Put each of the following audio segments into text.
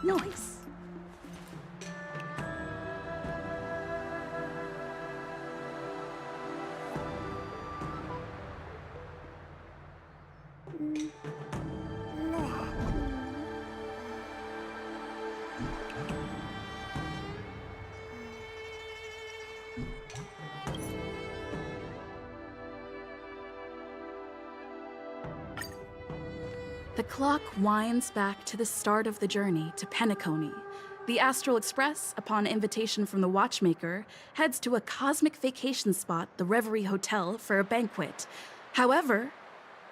noise. The clock winds back to the start of the journey to Penacony. The Astral Express, upon invitation from the watchmaker, heads to a cosmic vacation spot, the Reverie Hotel, for a banquet. However,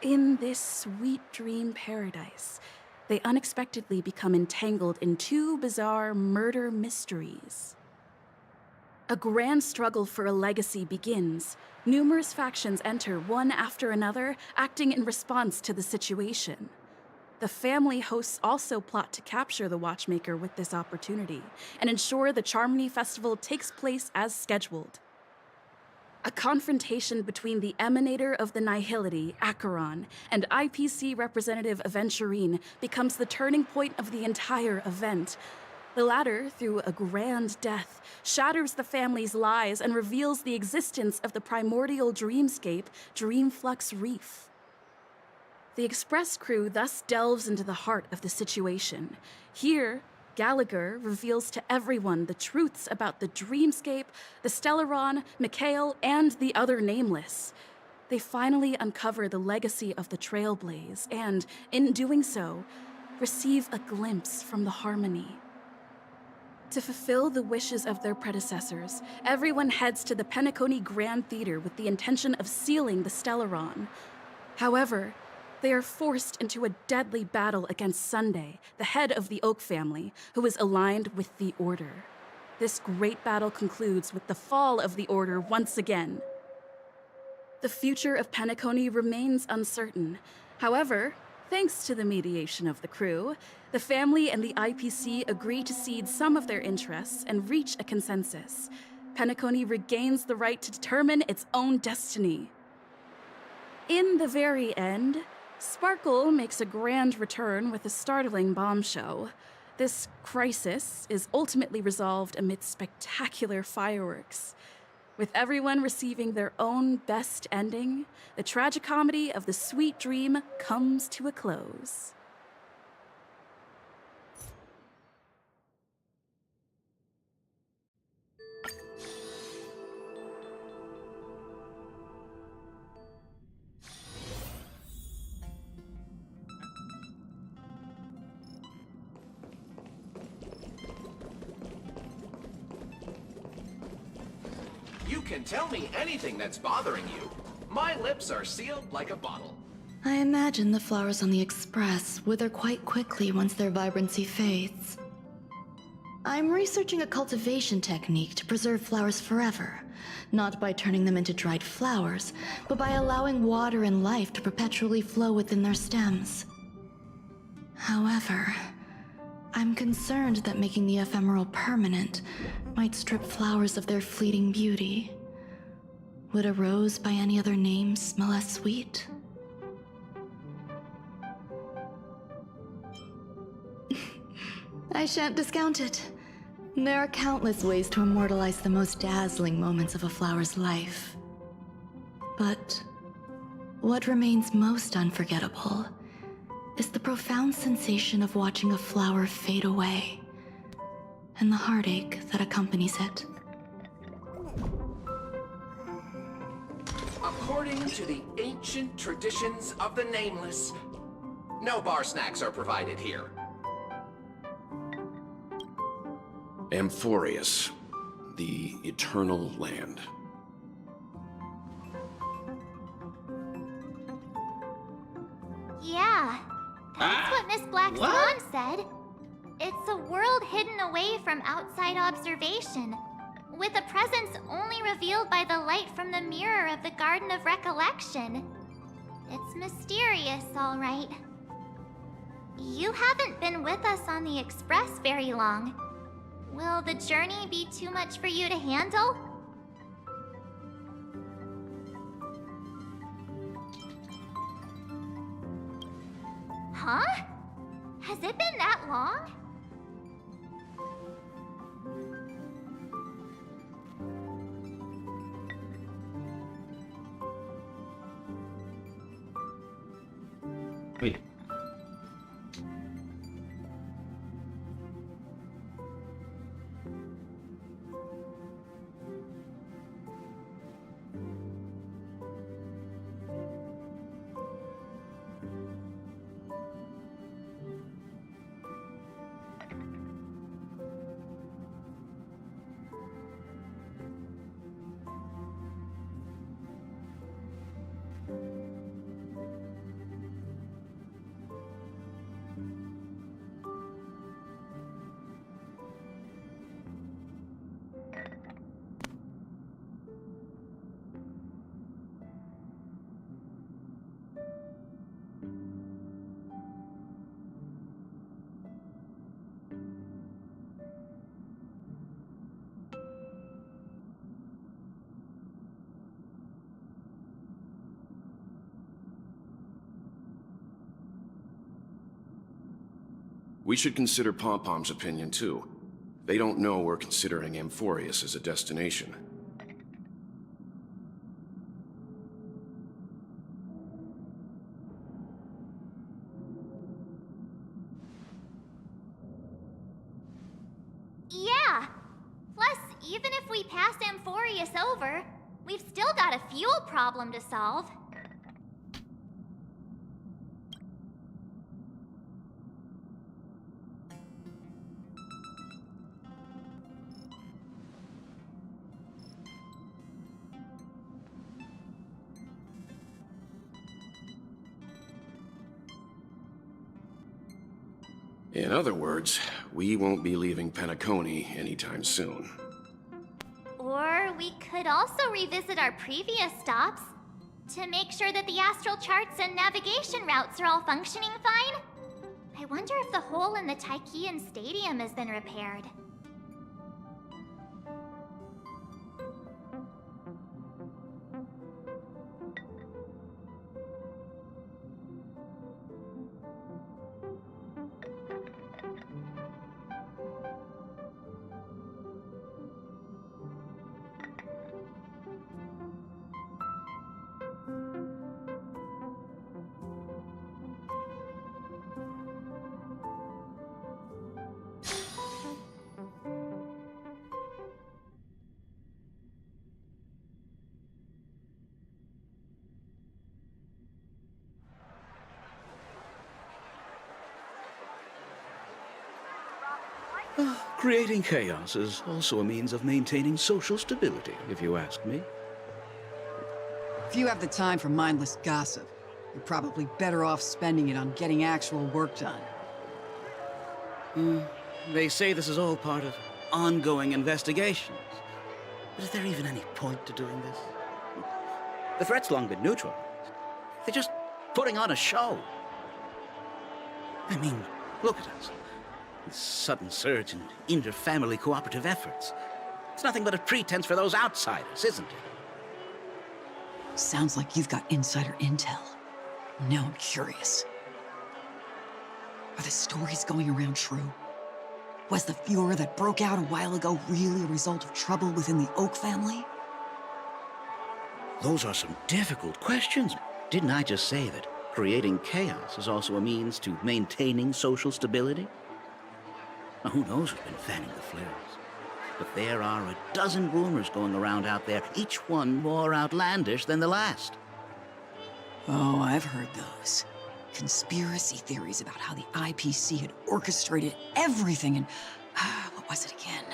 in this sweet dream paradise, they unexpectedly become entangled in two bizarre murder mysteries. A grand struggle for a legacy begins. Numerous factions enter, one after another, acting in response to the situation. The family hosts also plot to capture the watchmaker with this opportunity and ensure the Charmony Festival takes place as scheduled. A confrontation between the emanator of the Nihility, Acheron, and IPC representative Aventurine becomes the turning point of the entire event. The latter, through a grand death, shatters the family's lies and reveals the existence of the primordial dreamscape, Dreamflux Reef. The Express crew thus delves into the heart of the situation. Here, Gallagher reveals to everyone the truths about the Dreamscape, the Stellaron, Mikhail, and the other Nameless. They finally uncover the legacy of the Trailblaze and, in doing so, receive a glimpse from the Harmony. To fulfill the wishes of their predecessors, everyone heads to the Penacony Grand Theater with the intention of sealing the Stellaron. However, they are forced into a deadly battle against Sunday, the head of the Oak family, who is aligned with the Order. This great battle concludes with the fall of the Order once again. The future of Penacony remains uncertain. However, thanks to the mediation of the crew, the family and the IPC agree to cede some of their interests and reach a consensus. Penacony regains the right to determine its own destiny. In the very end, Sparkle makes a grand return with a startling bombshell. This crisis is ultimately resolved amidst spectacular fireworks. With everyone receiving their own best ending, the tragicomedy of the sweet dream comes to a close. You can tell me anything that's bothering you. My lips are sealed like a bottle. I imagine the flowers on the Express wither quite quickly once their vibrancy fades. I'm researching a cultivation technique to preserve flowers forever, not by turning them into dried flowers, but by allowing water and life to perpetually flow within their stems. However, I'm concerned that making the ephemeral permanent might strip flowers of their fleeting beauty. Would a rose by any other name smell as sweet? I shan't discount it. There are countless ways to immortalize the most dazzling moments of a flower's life. But what remains most unforgettable is the profound sensation of watching a flower fade away, and the heartache that accompanies it. According to the ancient traditions of the Nameless, no bar snacks are provided here. Amphorius, the Eternal Land. Yeah, that's what Miss Black's mom said. It's a world hidden away from outside observation, with a presence only revealed by the light from the mirror of the Garden of Recollection. It's mysterious, all right. You haven't been with us on the Express very long. Will the journey be too much for you to handle? Huh? Has it been that long? We should consider Pom-Pom's opinion, too. They don't know we're considering Amphorius as a destination. Yeah. Plus, even if we pass Amphorius over, we've still got a fuel problem to solve. In other words, we won't be leaving Penacony anytime soon. Or we could also revisit our previous stops to make sure that the astral charts and navigation routes are all functioning fine. I wonder if the hole in the Tychean Stadium has been repaired. Creating chaos is also a means of maintaining social stability, if you ask me. If you have the time for mindless gossip, you're probably better off spending it on getting actual work done. They say this is all part of ongoing investigations. But is there even any point to doing this? The threat's long been neutralized. They're just putting on a show. I mean, look at us. This sudden surge in inter-family cooperative efforts. It's nothing but a pretense for those outsiders, isn't it? Sounds like you've got insider intel. Now I'm curious. Are the stories going around true? Was the furor that broke out a while ago really a result of trouble within the Oak family? Those are some difficult questions. Didn't I just say that creating chaos is also a means to maintaining social stability? Now, who knows who's been fanning the flares? But there are a dozen rumors going around out there, each one more outlandish than the last. Oh, I've heard those. Conspiracy theories about how the IPC had orchestrated everything and... what was it again?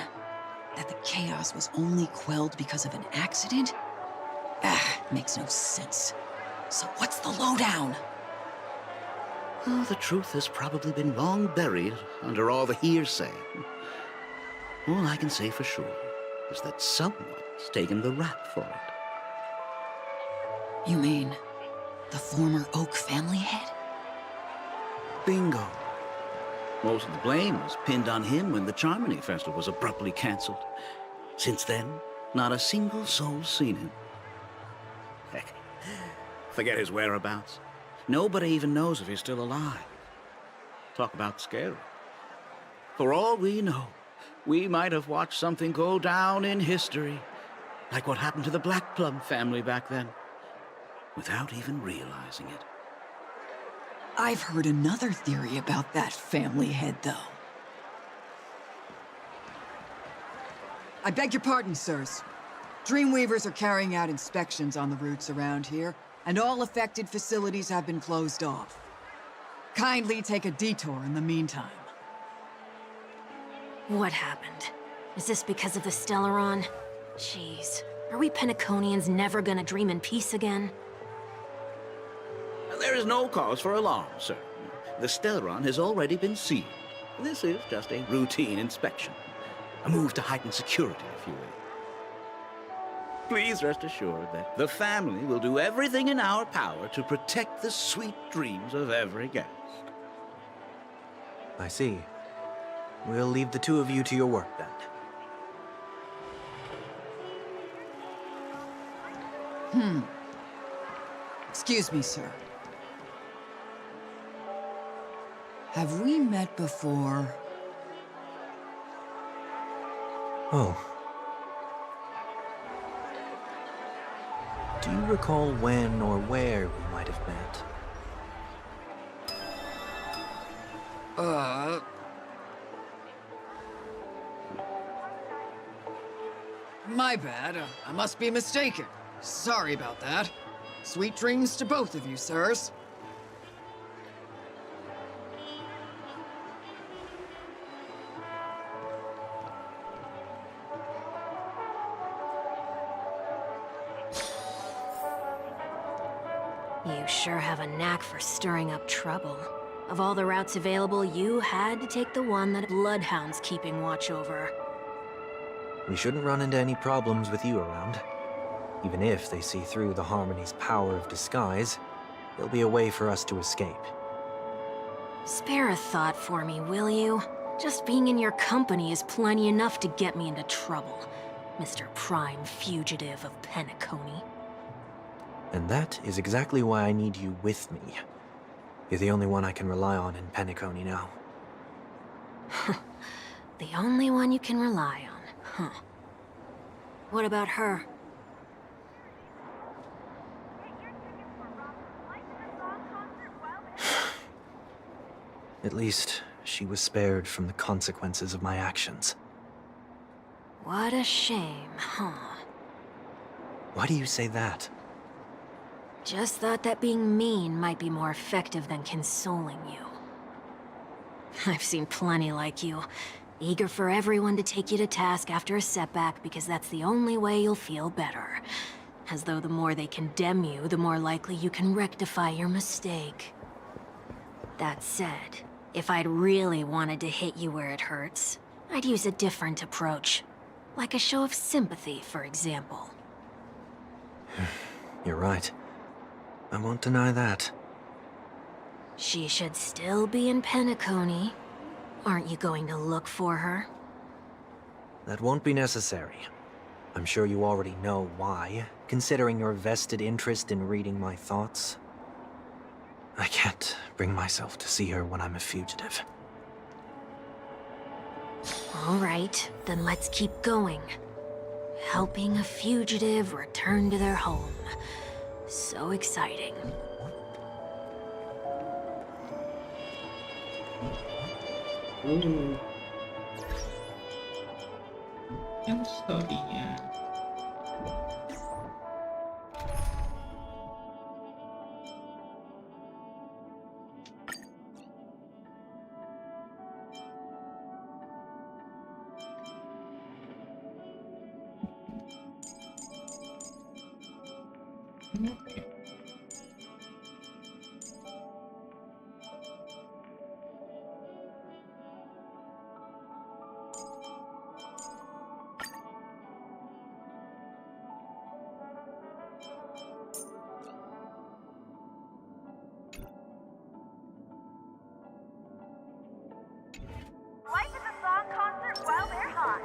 That the chaos was only quelled because of an accident? Makes no sense. So what's the lowdown? Well, the truth has probably been long buried under all the hearsay. All I can say for sure is that someone's taken the rap for it. You mean the former Oak family head? Bingo. Most of the blame was pinned on him when the Charmony Festival was abruptly cancelled. Since then, not a single soul's seen him. Heck, forget his whereabouts. Nobody even knows if he's still alive. Talk about scary. For all we know, we might have watched something go down in history, like what happened to the Black Plum family back then, without even realizing it. I've heard another theory about that family head, though. I beg your pardon, sirs. Dreamweavers are carrying out inspections on the routes around here, and all affected facilities have been closed off. Kindly take a detour in the meantime. What happened? Is this because of the Stellaron? Jeez, are we Penaconians never gonna dream in peace again? There is no cause for alarm, sir. The Stellaron has already been sealed. This is just a routine inspection. A move to heighten security, if you will. Please rest assured that the family will do everything in our power to protect the sweet dreams of every guest. I see. We'll leave the two of you to your work then. Excuse me, sir. Have we met before? Oh. Do you recall when or where we might have met? My bad. I must be mistaken. Sorry about that. Sweet dreams to both of you, sirs. You sure have a knack for stirring up trouble. Of all the routes available, you had to take the one that Bloodhound's keeping watch over. We shouldn't run into any problems with you around. Even if they see through the Harmony's power of disguise, there'll be a way for us to escape. Spare a thought for me, will you? Just being in your company is plenty enough to get me into trouble, Mr. Prime Fugitive of Penacony. And that is exactly why I need you with me. You're the only one I can rely on in Penacony now. The only one you can rely on, huh? What about her? At least, she was spared from the consequences of my actions. What a shame, huh? Why do you say that? Just thought that being mean might be more effective than consoling you. I've seen plenty like you, eager for everyone to take you to task after a setback because that's the only way you'll feel better. As though the more they condemn you, the more likely you can rectify your mistake. That said, if I'd really wanted to hit you where it hurts, I'd use a different approach. Like a show of sympathy, for example. You're right. I won't deny that. She should still be in Penacony. Aren't you going to look for her? That won't be necessary. I'm sure you already know why, considering your vested interest in reading my thoughts. I can't bring myself to see her when I'm a fugitive. All right, then let's keep going. Helping a fugitive return to their home. So exciting. Yang story-nya. Oke. Life is a song concert while they're hot.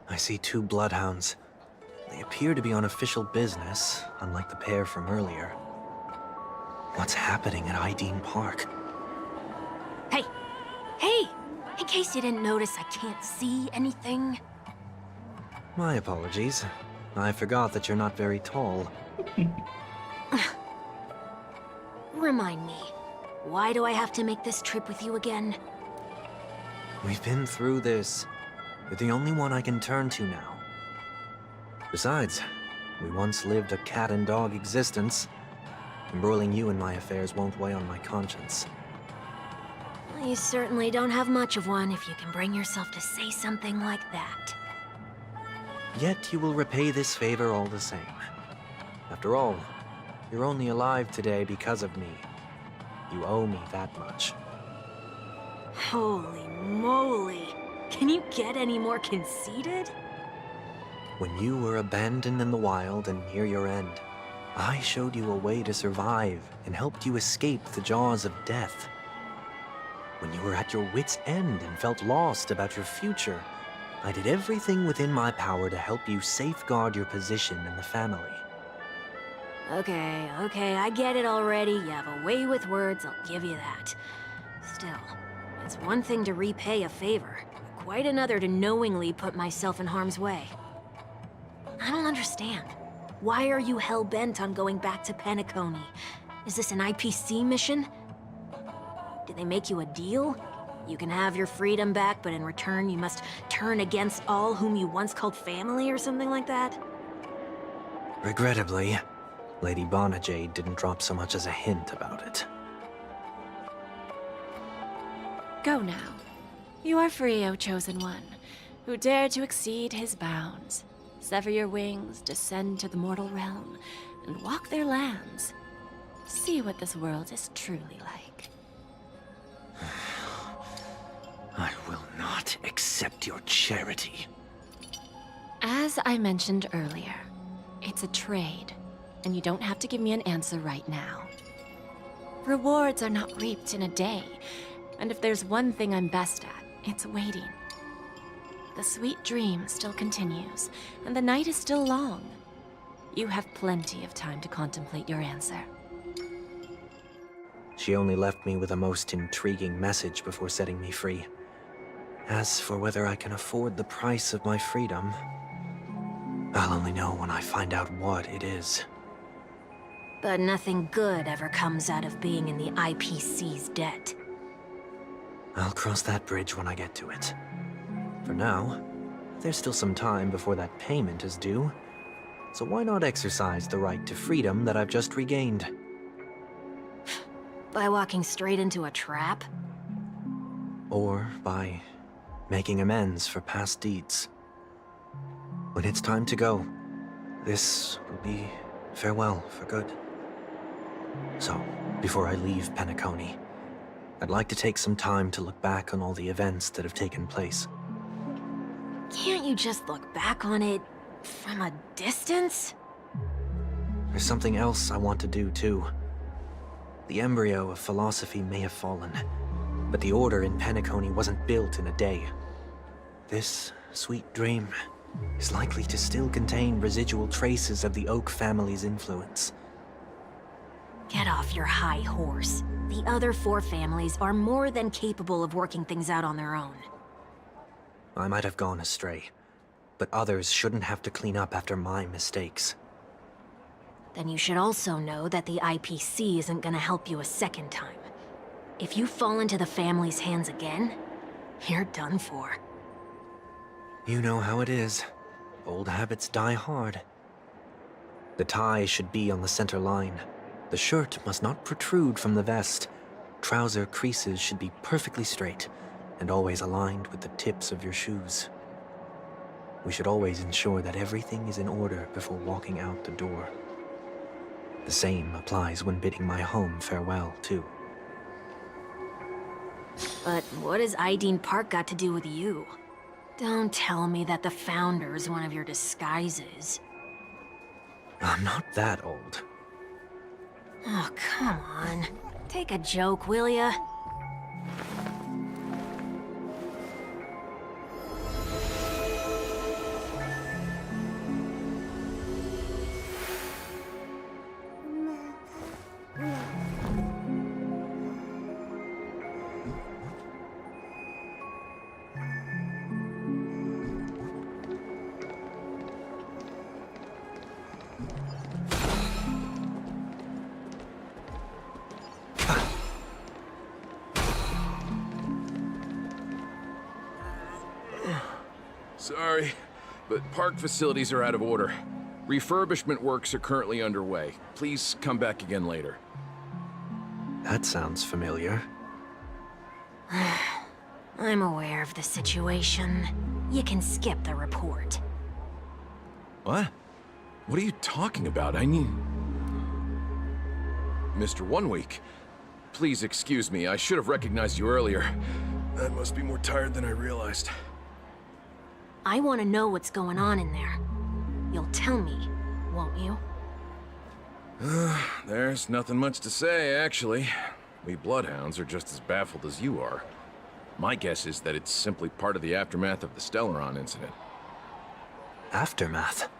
I see two bloodhounds. They appear to be on official business, unlike the pair from earlier. What's happening at Ideen Park? Hey! Hey! In case you didn't notice, I can't see anything. My apologies. I forgot that you're not very tall. remind me, why do I have to make this trip with you again? We've been through this. You're the only one I can turn to now. Besides, we once lived a cat and dog existence. Embroiling you in my affairs won't weigh on my conscience. Well, you certainly don't have much of one if you can bring yourself to say something like that. Yet you will repay this favor all the same. After all, you're only alive today because of me. You owe me that much. Holy moly! Can you get any more conceited? When you were abandoned in the wild and near your end, I showed you a way to survive and helped you escape the jaws of death. When you were at your wit's end and felt lost about your future, I did everything within my power to help you safeguard your position in the family. Okay, I get it already. You have a way with words, I'll give you that. Still, it's one thing to repay a favor, quite another to knowingly put myself in harm's way. I don't understand. Why are you hell-bent on going back to Penacony? Is this an IPC mission? Did they make you a deal? You can have your freedom back, but in return you must turn against all whom you once called family or something like that? Regrettably, Lady Bonajade didn't drop so much as a hint about it. Go now. You are free, O Chosen One, who dare to exceed his bounds. Sever your wings, descend to the mortal realm, and walk their lands. See what this world is truly like. I will not accept your charity. As I mentioned earlier, it's a trade, and you don't have to give me an answer right now. Rewards are not reaped in a day, and if there's one thing I'm best at, it's waiting. The sweet dream still continues, and the night is still long. You have plenty of time to contemplate your answer. She only left me with a most intriguing message before setting me free. As for whether I can afford the price of my freedom, I'll only know when I find out what it is. But nothing good ever comes out of being in the IPC's debt. I'll cross that bridge when I get to it. For now, there's still some time before that payment is due, so why not exercise the right to freedom that I've just regained? By walking straight into a trap? Or by making amends for past deeds. When it's time to go, this will be farewell for good. So, before I leave Penacony, I'd like to take some time to look back on all the events that have taken place. Can't you just look back on it from a distance? There's something else I want to do, too. The embryo of philosophy may have fallen, but the order in Penacony wasn't built in a day. This sweet dream is likely to still contain residual traces of the Oak family's influence. Get off your high horse. The other 4 families are more than capable of working things out on their own. I might have gone astray, but others shouldn't have to clean up after my mistakes. Then you should also know that the IPC isn't gonna help you a second time. If you fall into the family's hands again, you're done for. You know how it is. Old habits die hard. The tie should be on the center line. The shirt must not protrude from the vest. Trouser creases should be perfectly straight, and always aligned with the tips of your shoes. We should always ensure that everything is in order before walking out the door. The same applies when bidding my home farewell, too. But what has Ideen Park got to do with you? Don't tell me that the Founder's one of your disguises. I'm not that old. Oh, come on. Take a joke, will ya? Sorry, but park facilities are out of order. Refurbishment works are currently underway. Please come back again later. That sounds familiar. I'm aware of the situation. You can skip the report. What? What are you talking about? I mean... Mr. One Week, please excuse me. I should have recognized you earlier. I must be more tired than I realized. I want to know what's going on in there. You'll tell me, won't you? There's nothing much to say, actually. We Bloodhounds are just as baffled as you are. My guess is that it's simply part of the aftermath of the Stellaron incident. Aftermath?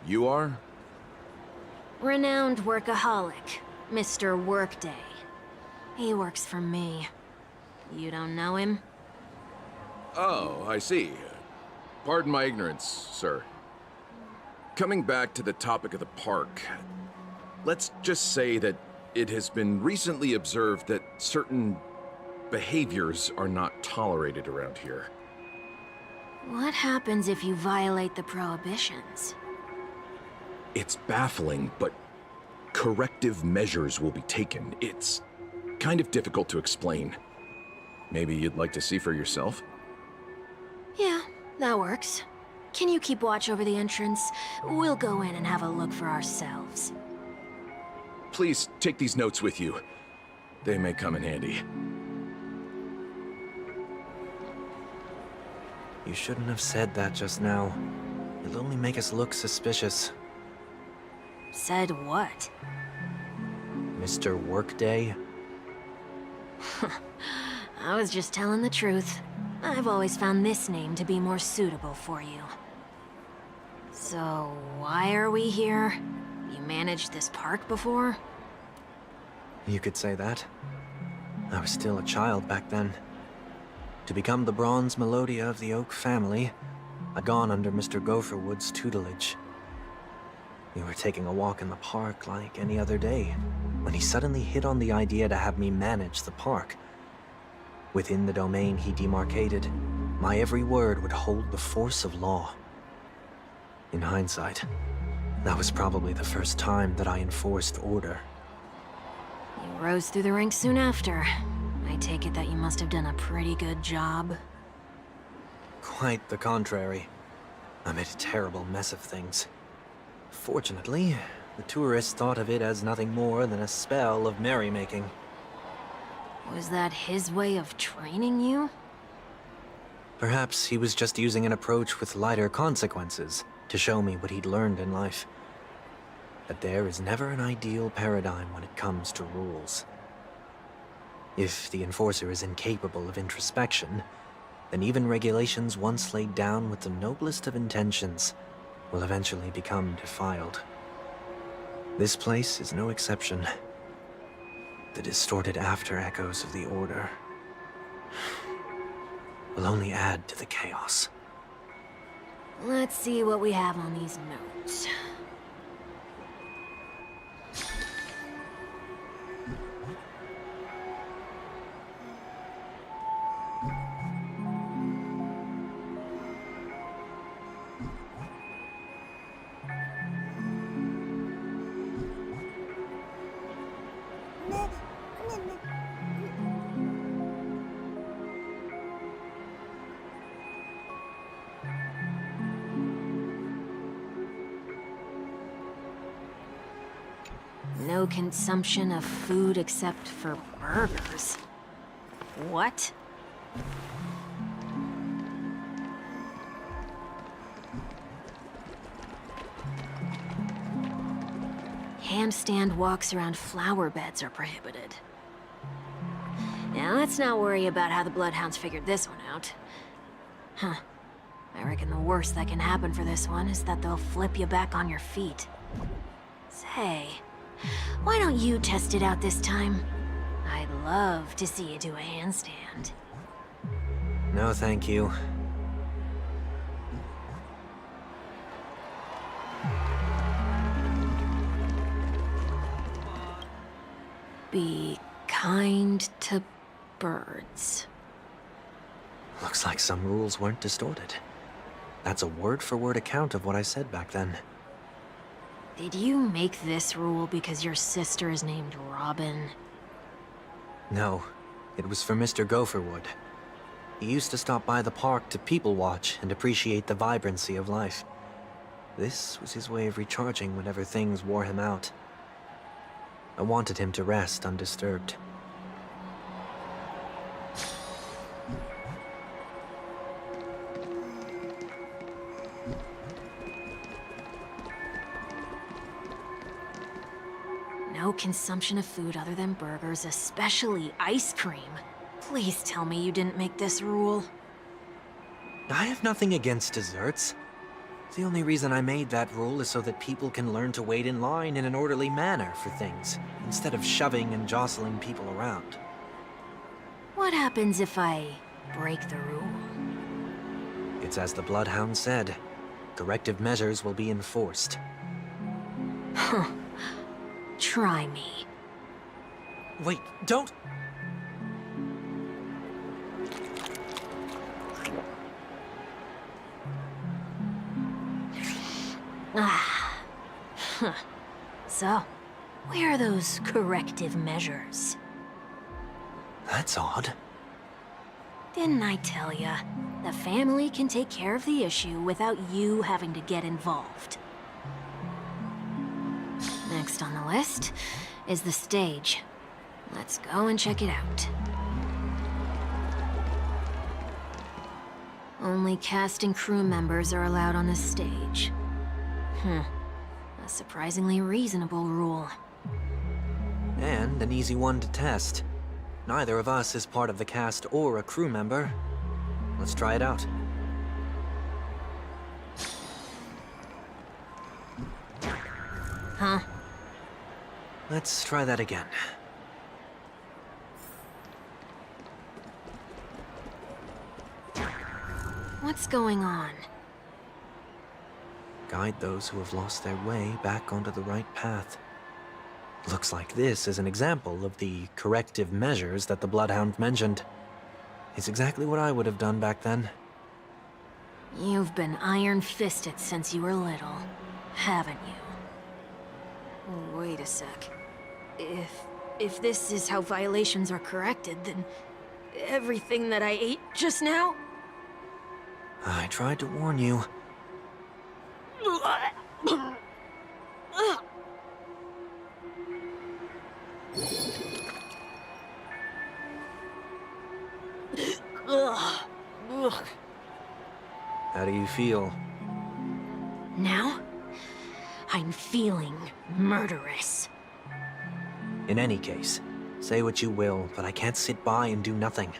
You are? Renowned workaholic, Mr. Workday. He works for me. You don't know him? Oh, I see. Pardon my ignorance, sir. Coming back to the topic of the park, let's just say that it has been recently observed that certain behaviors are not tolerated around here. What happens if you violate the prohibitions? It's baffling, but corrective measures will be taken. It's kind of difficult to explain. Maybe you'd like to see for yourself? Yeah, that works. Can you keep watch over the entrance? We'll go in and have a look for ourselves. Please take these notes with you. They may come in handy. You shouldn't have said that just now. It'll only make us look suspicious. Said what? Mr. Workday? I was just telling the truth. I've always found this name to be more suitable for you. So, why are we here? You managed this park before? You could say that. I was still a child back then. To become the bronze Melodia of the Oak family, I'd gone under Mr. Gopherwood's tutelage. We were taking a walk in the park like any other day, when he suddenly hit on the idea to have me manage the park. Within the domain he demarcated, my every word would hold the force of law. In hindsight, that was probably the first time that I enforced order. You rose through the ranks soon after. I take it that you must have done a pretty good job. Quite the contrary. I made a terrible mess of things. Fortunately, the tourists thought of it as nothing more than a spell of merrymaking. Was that his way of training you? Perhaps he was just using an approach with lighter consequences to show me what he'd learned in life. That there is never an ideal paradigm when it comes to rules. If the enforcer is incapable of introspection, then even regulations once laid down with the noblest of intentions will eventually become defiled. This place is no exception. The distorted after-echoes of the Order will only add to the chaos. Let's see what we have on these notes. No consumption of food except for burgers. What? Handstand walks around flower beds are prohibited. Now let's not worry about how the Bloodhounds figured this one out. Huh. I reckon the worst that can happen for this one is that they'll flip you back on your feet. Say, why don't you test it out this time? I'd love to see you do a handstand. No, thank you. Be kind to birds. Looks like some rules weren't distorted. That's a word-for-word account of what I said back then. Did you make this rule because your sister is named Robin? No, it was for Mr. Gopherwood. He used to stop by the park to people watch and appreciate the vibrancy of life. This was his way of recharging whenever things wore him out. I wanted him to rest undisturbed. No consumption of food other than burgers, especially ice cream. Please tell me you didn't make this rule. I have nothing against desserts. The only reason I made that rule is so that people can learn to wait in line in an orderly manner for things, instead of shoving and jostling people around. What happens if I break the rule? It's as the Bloodhound said. Corrective measures will be enforced. Huh. Try me. Wait, don't... Ah. Huh. So, where are those corrective measures? That's odd. Didn't I tell ya? The family can take care of the issue without you having to get involved. Next on the list is the stage. Let's go and check it out. Only cast and crew members are allowed on the stage. A surprisingly reasonable rule. And an easy one to test. Neither of us is part of the cast or a crew member. Let's try it out. Huh? Let's try that again. What's going on? Guide those who have lost their way back onto the right path. Looks like this is an example of the corrective measures that the Bloodhound mentioned. It's exactly what I would have done back then. You've been iron-fisted since you were little, haven't you? Wait a sec. If this is how violations are corrected, then everything that I ate just now? I tried to warn you. How do you feel? Now, I'm feeling murderous. In any case, say what you will, but I can't sit by and do nothing.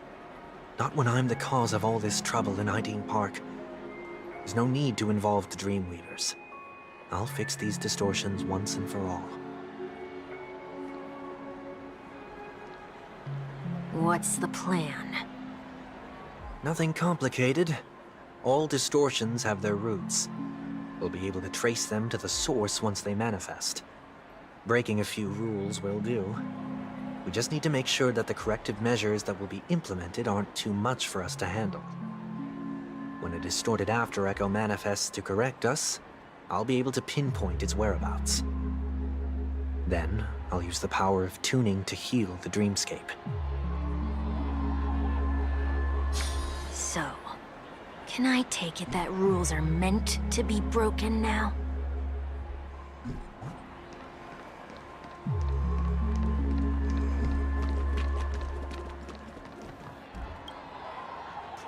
Not when I'm the cause of all this trouble in Ideen Park. There's no need to involve the Dream Weavers. I'll fix these distortions once and for all. What's the plan? Nothing complicated. All distortions have their roots. We'll be able to trace them to the source once they manifest. Breaking a few rules will do. We just need to make sure that the corrective measures that will be implemented aren't too much for us to handle. When a distorted after echo manifests to correct us, I'll be able to pinpoint its whereabouts. Then, I'll use the power of tuning to heal the dreamscape. So, can I take it that rules are meant to be broken now?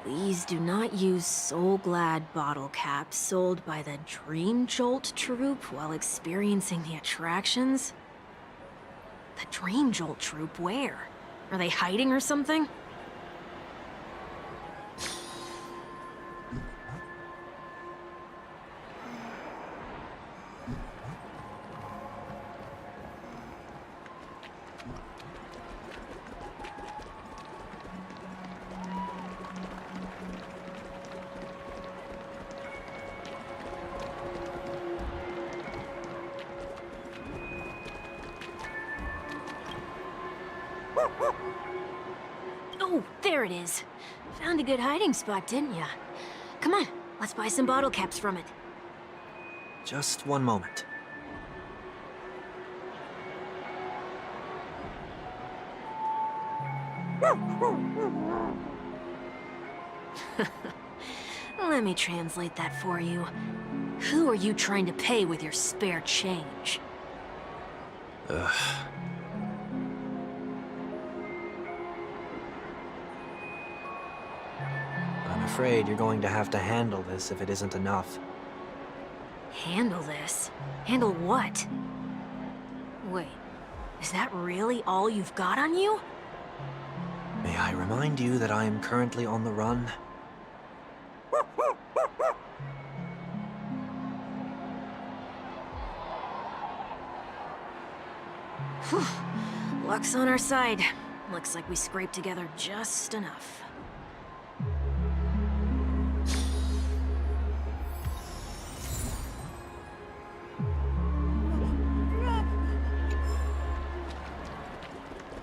Please do not use Soul Glad bottle caps sold by the Dream Jolt troupe while experiencing the attractions. The Dream Jolt troupe, where? Are they hiding or something? Oh, there it is. Found a good hiding spot, didn't ya? Come on, let's buy some bottle caps from it. Just one moment. Let me translate that for you. Who are you trying to pay with your spare change? Ugh. I'm afraid you're going to have to handle this if it isn't enough. Handle this? Handle what? Wait, is that really all you've got on you? May I remind you that I am currently on the run? Whew. Luck's on our side. Looks like we scraped together just enough.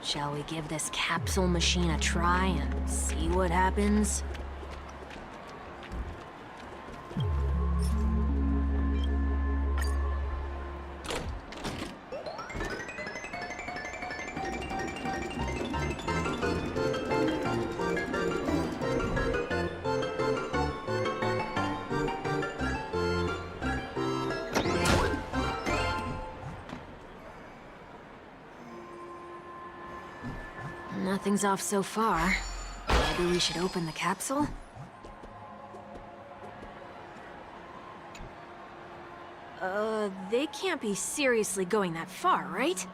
Shall we give this capsule machine a try and see what happens? Nothing's off so far. Maybe we should open the capsule? They can't be seriously going that far, right?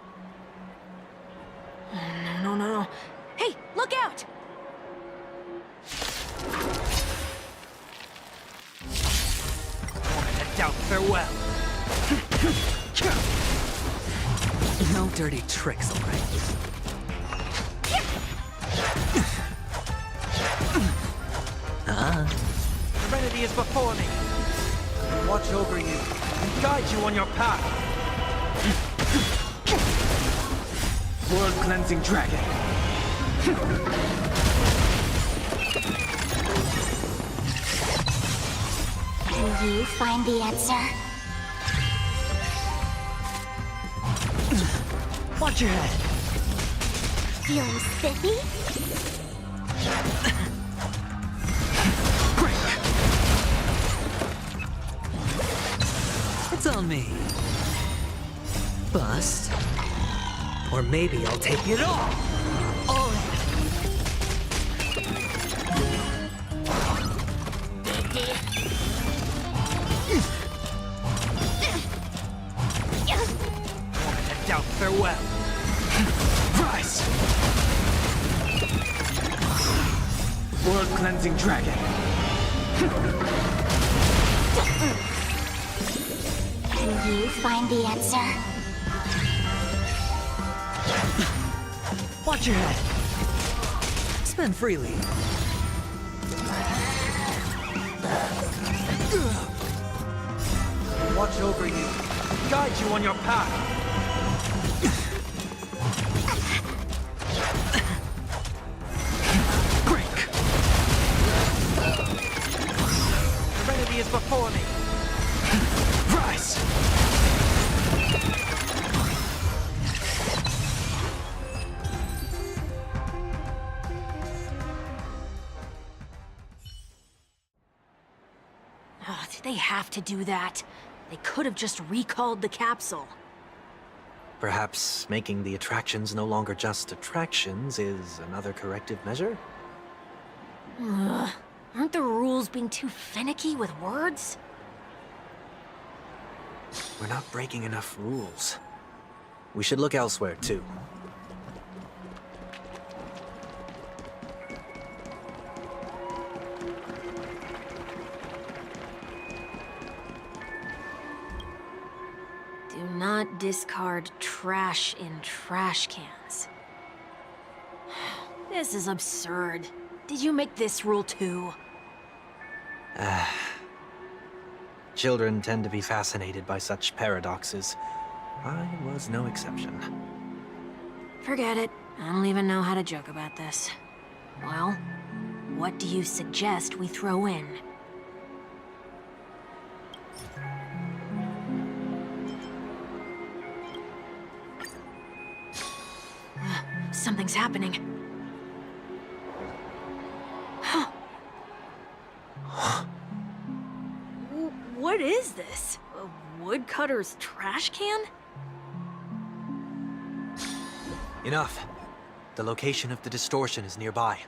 No. Hey, look out! Head out, farewell. No dirty tricks, all right? Serenity is before me. Watch over you and guide you on your path. World-cleansing dragon. Can you find the answer? Watch your head. Feeling spiffy? It's on me. Bust. Or maybe I'll take it all. All in. Head down, farewell. Rise. World-cleansing dragon. Can you find the answer? Watch your head. Spend freely. Watch over you. Guide you on your path. Break. Serenity is before me. Rise. Oh, did they have to do that? They could have just recalled the capsule. Perhaps making the attractions no longer just attractions is another corrective measure? Ugh. Aren't the rules being too finicky with words? We're not breaking enough rules. We should look elsewhere, too. Do not discard trash in trash cans. This is absurd. Did you make this rule too? Children tend to be fascinated by such paradoxes. I was no exception. Forget it. I don't even know how to joke about this. Well, what do you suggest we throw in? Something's happening. What is this? A woodcutter's trash can? Enough. The location of the distortion is nearby.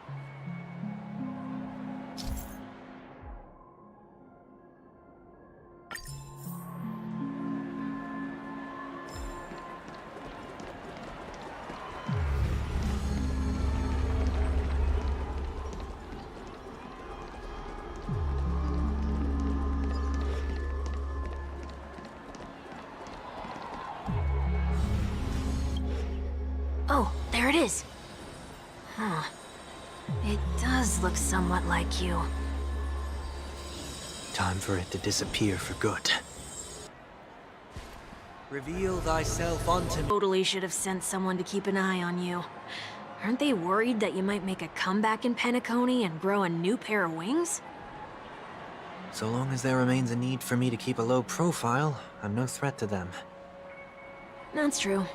Oh, there it is. Huh. It does look somewhat like you. Time for it to disappear for good. Reveal thyself unto me. Totally should have sent someone to keep an eye on you. Aren't they worried that you might make a comeback in Penacony and grow a new pair of wings? So long as there remains a need for me to keep a low profile, I'm no threat to them. That's true.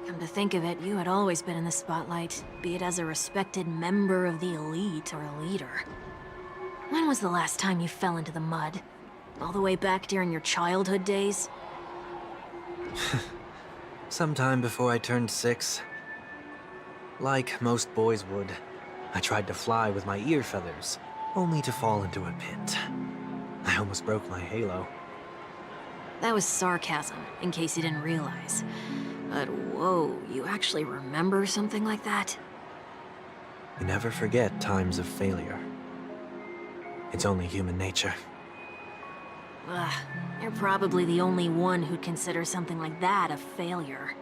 Come to think of it, you had always been in the spotlight, be it as a respected member of the elite or a leader. When was the last time you fell into the mud? All the way back during your childhood days? Sometime before I turned 6. Like most boys would, I tried to fly with my ear feathers, only to fall into a pit. I almost broke my halo. That was sarcasm, in case you didn't realize. But whoa, you actually remember something like that? You never forget times of failure. It's only human nature. Ugh, you're probably the only one who'd consider something like that a failure.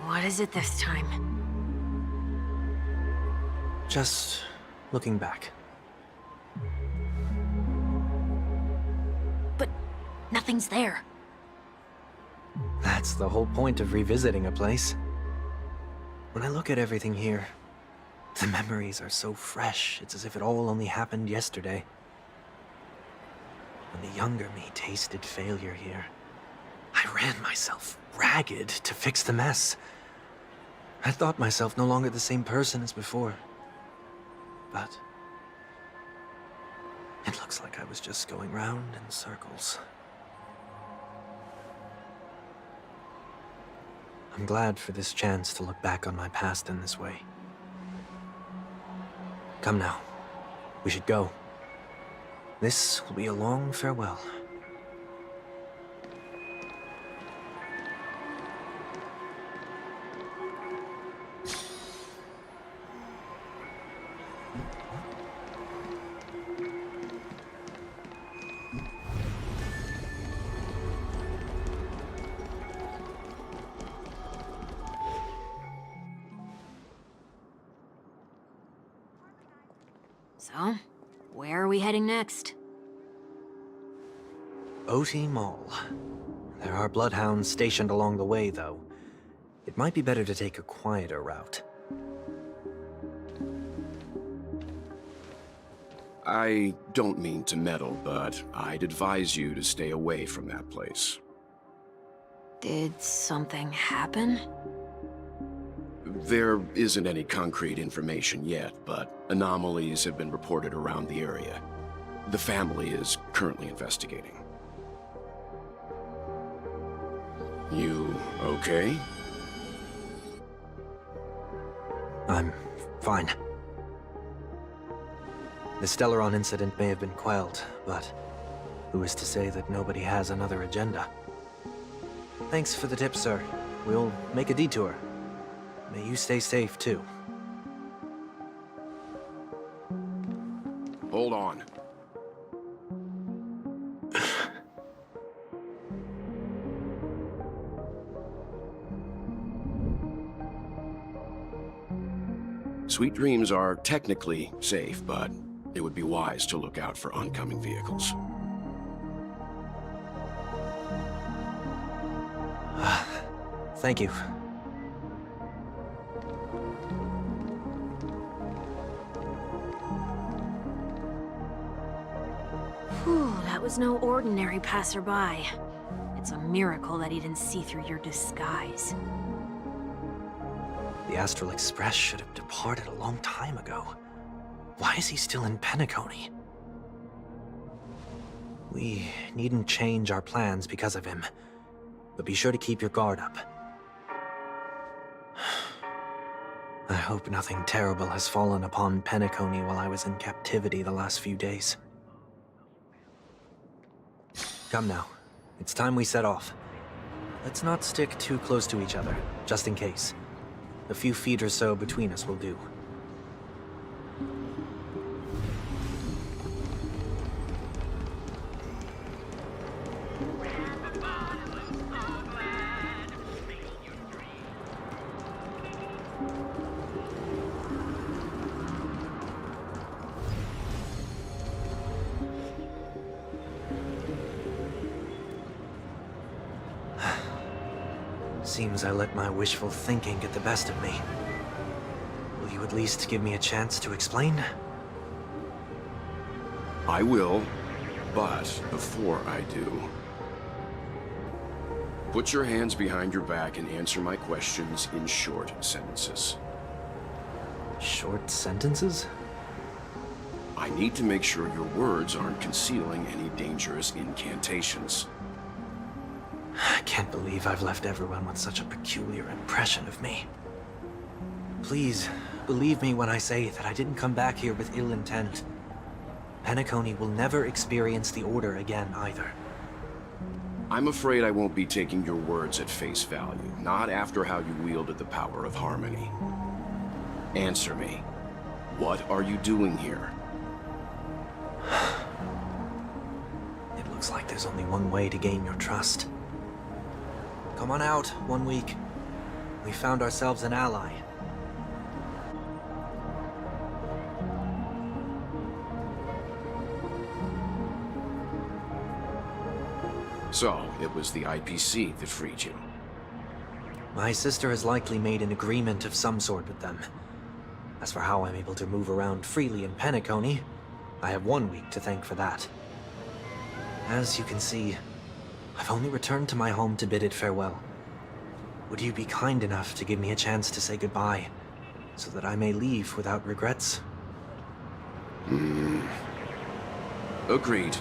What is it this time? Just looking back. But nothing's there. That's the whole point of revisiting a place. When I look at everything here, the memories are so fresh, it's as if it all only happened yesterday. When the younger me tasted failure here, I ran myself ragged to fix the mess. I thought myself no longer the same person as before. But it looks like I was just going round in circles. I'm glad for this chance to look back on my past in this way. Come now, we should go. This will be a long farewell. So, where are we heading next? OT Mall. There are bloodhounds stationed along the way, though. It might be better to take a quieter route. I don't mean to meddle, but I'd advise you to stay away from that place. Did something happen? There isn't any concrete information yet, but anomalies have been reported around the area. The family is currently investigating. You okay? I'm fine. The Stellaron incident may have been quelled, but who is to say that nobody has another agenda? Thanks for the tip, sir. We'll make a detour. May you stay safe, too. Sweet Dreams are technically safe, but it would be wise to look out for oncoming vehicles. Thank you. Whew, that was no ordinary passerby. It's a miracle that he didn't see through your disguise. The Astral Express should have departed a long time ago. Why is he still in Penacony? We needn't change our plans because of him, but be sure to keep your guard up. I hope nothing terrible has fallen upon Penacony while I was in captivity the last few days. Come now. It's time we set off. Let's not stick too close to each other, just in case. A few feet or so between us will do. Seems I let my wishful thinking get the best of me. Will you at least give me a chance to explain? I will, but before I do, put your hands behind your back and answer my questions in short sentences. Short sentences? I need to make sure your words aren't concealing any dangerous incantations. I can't believe I've left everyone with such a peculiar impression of me. Please, believe me when I say that I didn't come back here with ill intent. Penacony will never experience the Order again, either. I'm afraid I won't be taking your words at face value, not after how you wielded the power of harmony. Answer me. What are you doing here? It looks like there's only one way to gain your trust. Come on out, 1 week. We found ourselves an ally. So, it was the IPC that freed you. My sister has likely made an agreement of some sort with them. As for how I'm able to move around freely in Penacony, I have 1 week to thank for that. As you can see, I've only returned to my home to bid it farewell. Would you be kind enough to give me a chance to say goodbye, so that I may leave without regrets? Agreed.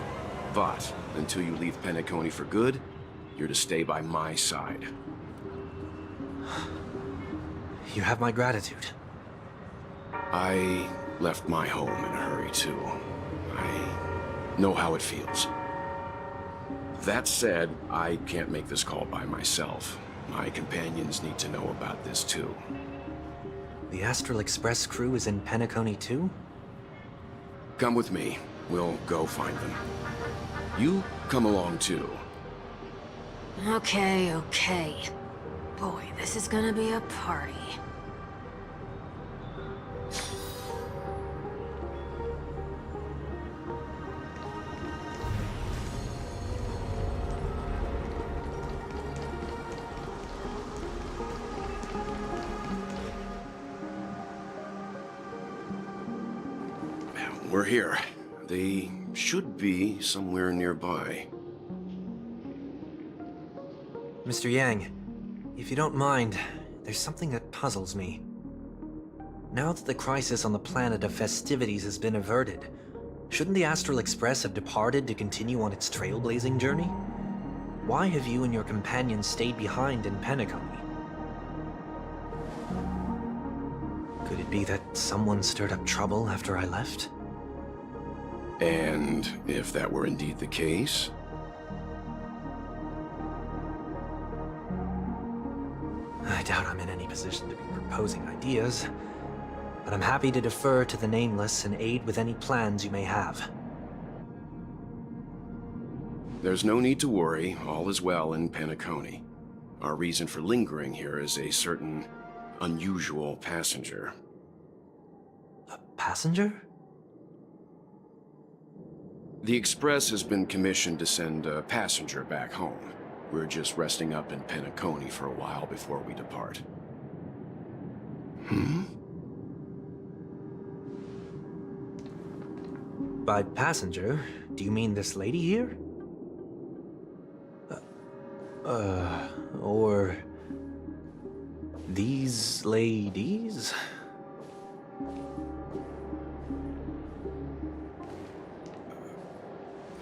But, until you leave Penacony for good, you're to stay by my side. You have my gratitude. I left my home in a hurry, too. I know how it feels. That said, I can't make this call by myself. My companions need to know about this, too. The Astral Express crew is in Penacony, too? Come with me. We'll go find them. You come along, too. Okay. Boy, this is gonna be a party. We're here. They should be somewhere nearby. Mr. Yang, if you don't mind, there's something that puzzles me. Now that the crisis on the planet of festivities has been averted, shouldn't the Astral Express have departed to continue on its trailblazing journey? Why have you and your companions stayed behind in Penacony? Could it be that someone stirred up trouble after I left? And if that were indeed the case? I doubt I'm in any position to be proposing ideas, but I'm happy to defer to the Nameless and aid with any plans you may have. There's no need to worry. All is well in Penacony. Our reason for lingering here is a certain unusual passenger. passenger? The Express has been commissioned to send a passenger back home. We're just resting up in Penacony for a while before we depart. By passenger, do you mean this lady here? Or these ladies?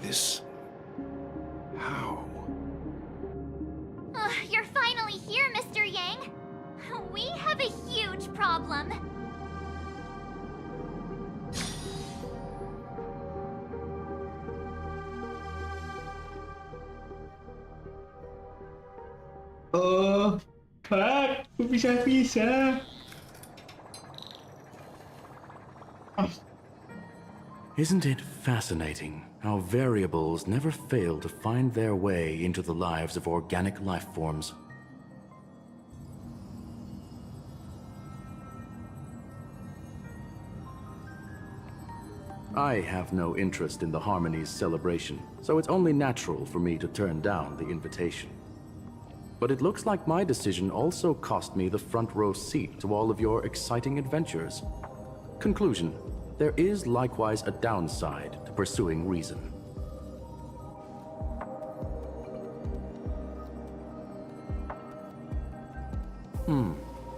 This... how? You're finally here, Mr. Yang. We have a huge problem. Oh, Pak, bisa-bisa. Isn't it fascinating how variables never fail to find their way into the lives of organic life forms? I have no interest in the Harmony's celebration, so it's only natural for me to turn down the invitation. But it looks like my decision also cost me the front row seat to all of your exciting adventures. Conclusion: there is likewise a downside to pursuing reason.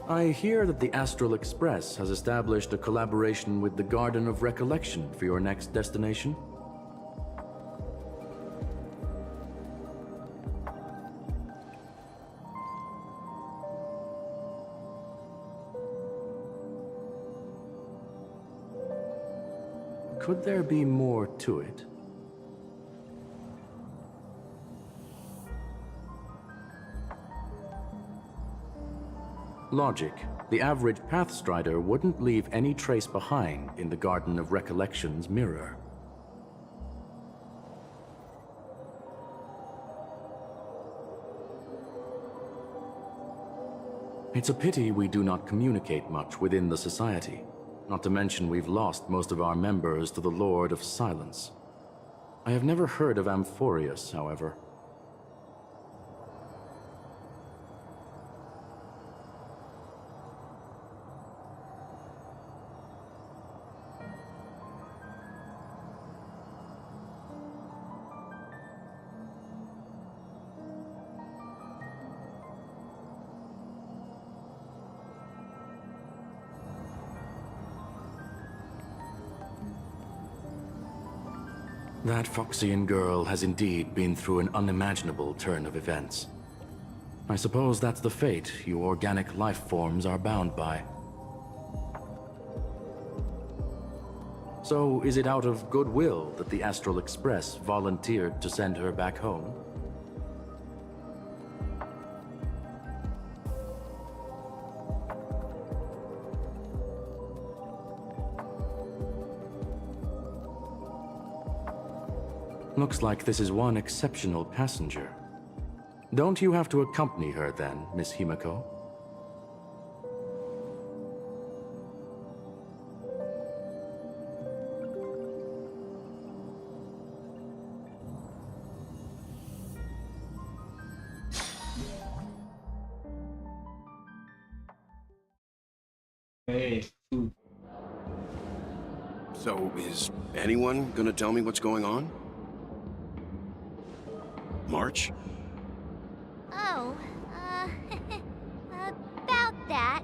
I hear that the Astral Express has established a collaboration with the Garden of Recollection for your next destination. Could there be more to it? Logic. The average Pathstrider wouldn't leave any trace behind in the Garden of Recollection's mirror. It's a pity we do not communicate much within the society. Not to mention we've lost most of our members to the Lord of Silence. I have never heard of Amphorius, however. That Foxian girl has indeed been through an unimaginable turn of events. I suppose that's the fate you organic life forms are bound by. So, is it out of goodwill that the Astral Express volunteered to send her back home? Looks like this is one exceptional passenger. Don't you have to accompany her then, Miss Himiko? Hey, food. So, is anyone gonna tell me what's going on? March? Oh, about that.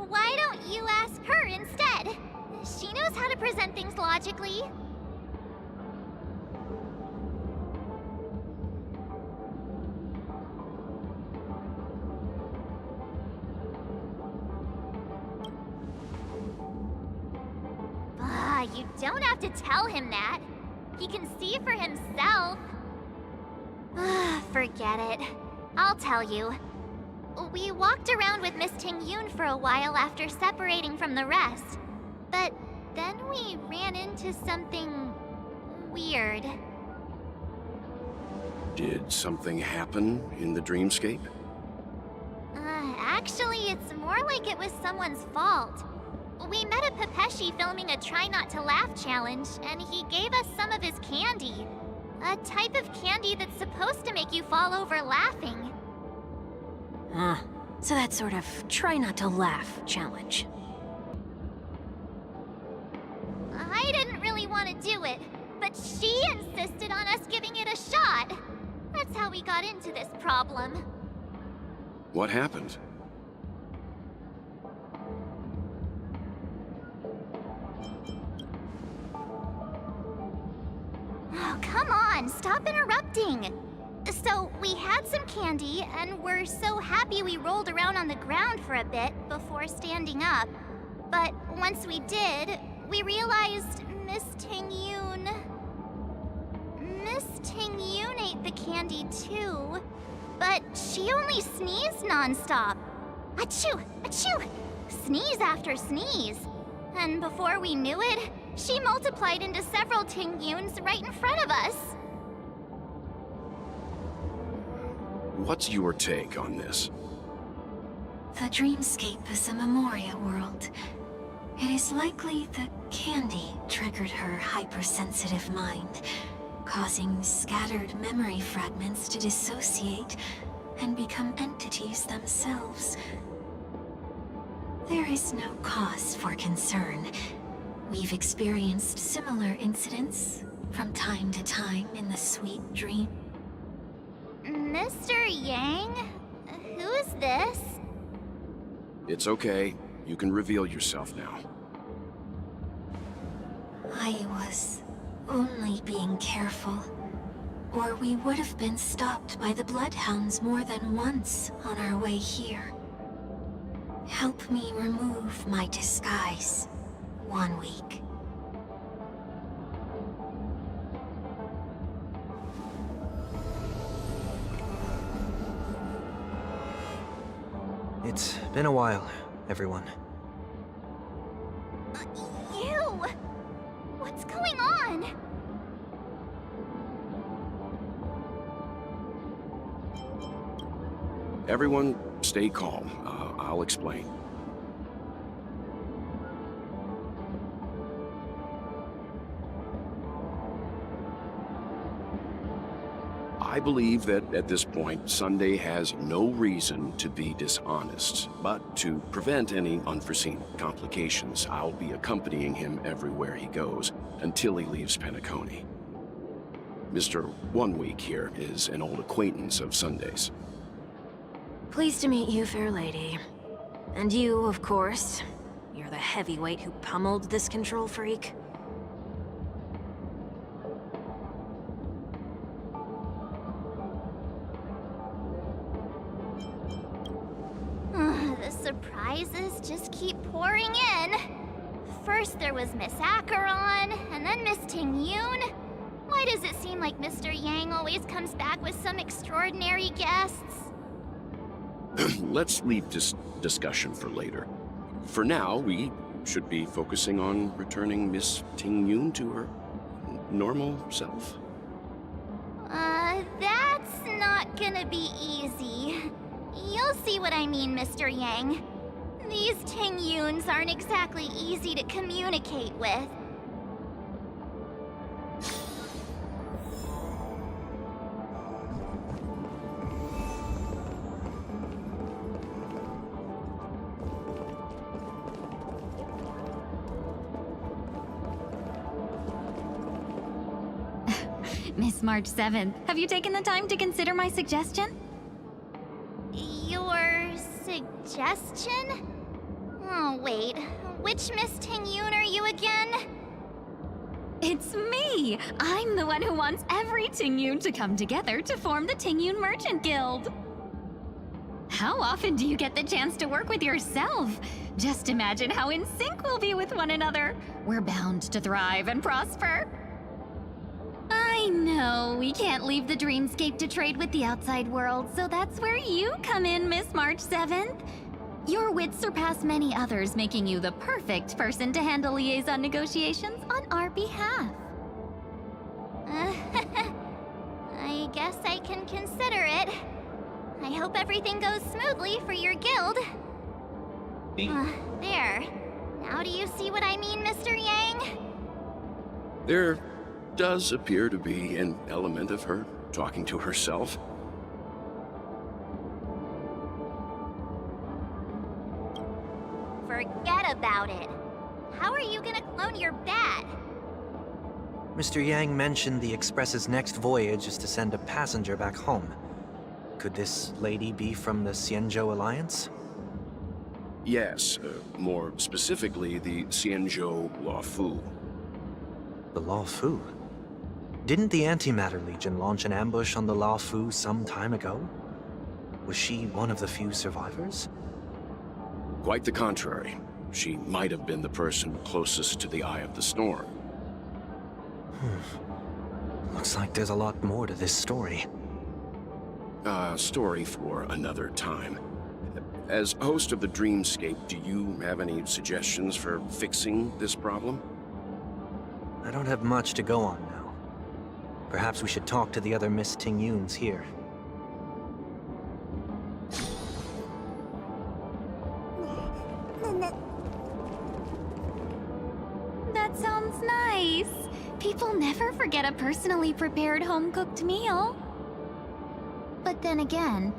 Why don't you ask her instead? She knows how to present things logically. You don't have to tell him that. He can see for himself. Forget it. I'll tell you. We walked around with Miss Ting Yun for a while after separating from the rest. But then we ran into something weird. Did something happen in the dreamscape? Actually, it's more like it was someone's fault. We met a Pepeshi filming a Try Not to Laugh challenge, and he gave us some of his candy. A type of candy that's supposed to make you fall over laughing. So that sort of try not to laugh challenge. I didn't really want to do it, but she insisted on us giving it a shot. That's how we got into this problem. What happened? Oh, come on, stop interrupting. So, we had some candy, and we're so happy we rolled around on the ground for a bit before standing up. But once we did, we realized Miss Ting-Yoon ate the candy too, but she only sneezed nonstop. Achoo! Achoo! Sneeze after sneeze. And before we knew it, she multiplied into several Ting-Yoons right in front of us. What's your take on this? The dreamscape is a Memoria world. It is likely the candy triggered her hypersensitive mind, causing scattered memory fragments to dissociate and become entities themselves. There is no cause for concern. We've experienced similar incidents from time to time in the sweet dream. Mr. Yang? Who's this? It's okay. You can reveal yourself now. I was only being careful, or we would have been stopped by the Bloodhounds more than once on our way here. Help me remove my disguise. 1 week. It's been a while, everyone. You! What's going on? Everyone, stay calm. I'll explain. I believe that at this point, Sunday has no reason to be dishonest. But to prevent any unforeseen complications, I'll be accompanying him everywhere he goes until he leaves Penacony. Mr. 1 Week here is an old acquaintance of Sunday's. Pleased to meet you, fair lady. And you, of course. You're the heavyweight who pummeled this control freak. The surprises just keep pouring in. First there was Miss Acheron, and then Miss Ting-Yoon. Why does it seem like Mr. Yang always comes back with some extraordinary guests? Let's leave this discussion for later. For now, we should be focusing on returning Miss Ting-Yoon to her normal self. That's not gonna be easy. You'll see what I mean, Mr. Yang. These Ting-Yoons aren't exactly easy to communicate with. Miss March 7th, have you taken the time to consider my suggestion? Your suggestion? Oh, wait. Which Miss Ting-Yoon are you again? It's me! I'm the one who wants every Ting-Yoon to come together to form the Ting-Yoon Merchant Guild. How often do you get the chance to work with yourself? Just imagine how in sync we'll be with one another. We're bound to thrive and prosper. I know, we can't leave the dreamscape to trade with the outside world, so that's where you come in, Miss March 7th. Your wits surpass many others, making you the perfect person to handle liaison negotiations on our behalf. I guess I can consider it. I hope everything goes smoothly for your guild. There. Now do you see what I mean, Mr. Yang? There does appear to be an element of her talking to herself. Forget about it. How are you gonna clone your bat? Mr. Yang mentioned the Express's next voyage is to send a passenger back home. Could this lady be from the Xianzhou Alliance? Yes, more specifically, the Xianzhou Luofu. The Luofu? Didn't the Antimatter Legion launch an ambush on the Luofu some time ago? Was she one of the few survivors? Quite the contrary. She might have been the person closest to the eye of the storm. Looks like there's a lot more to this story. Story for another time. As host of the Dreamscape, do you have any suggestions for fixing this problem? I don't have much to go on now. Perhaps we should talk to the other Miss Tingyuns here. That sounds nice. People never forget a personally prepared home-cooked meal. But then again,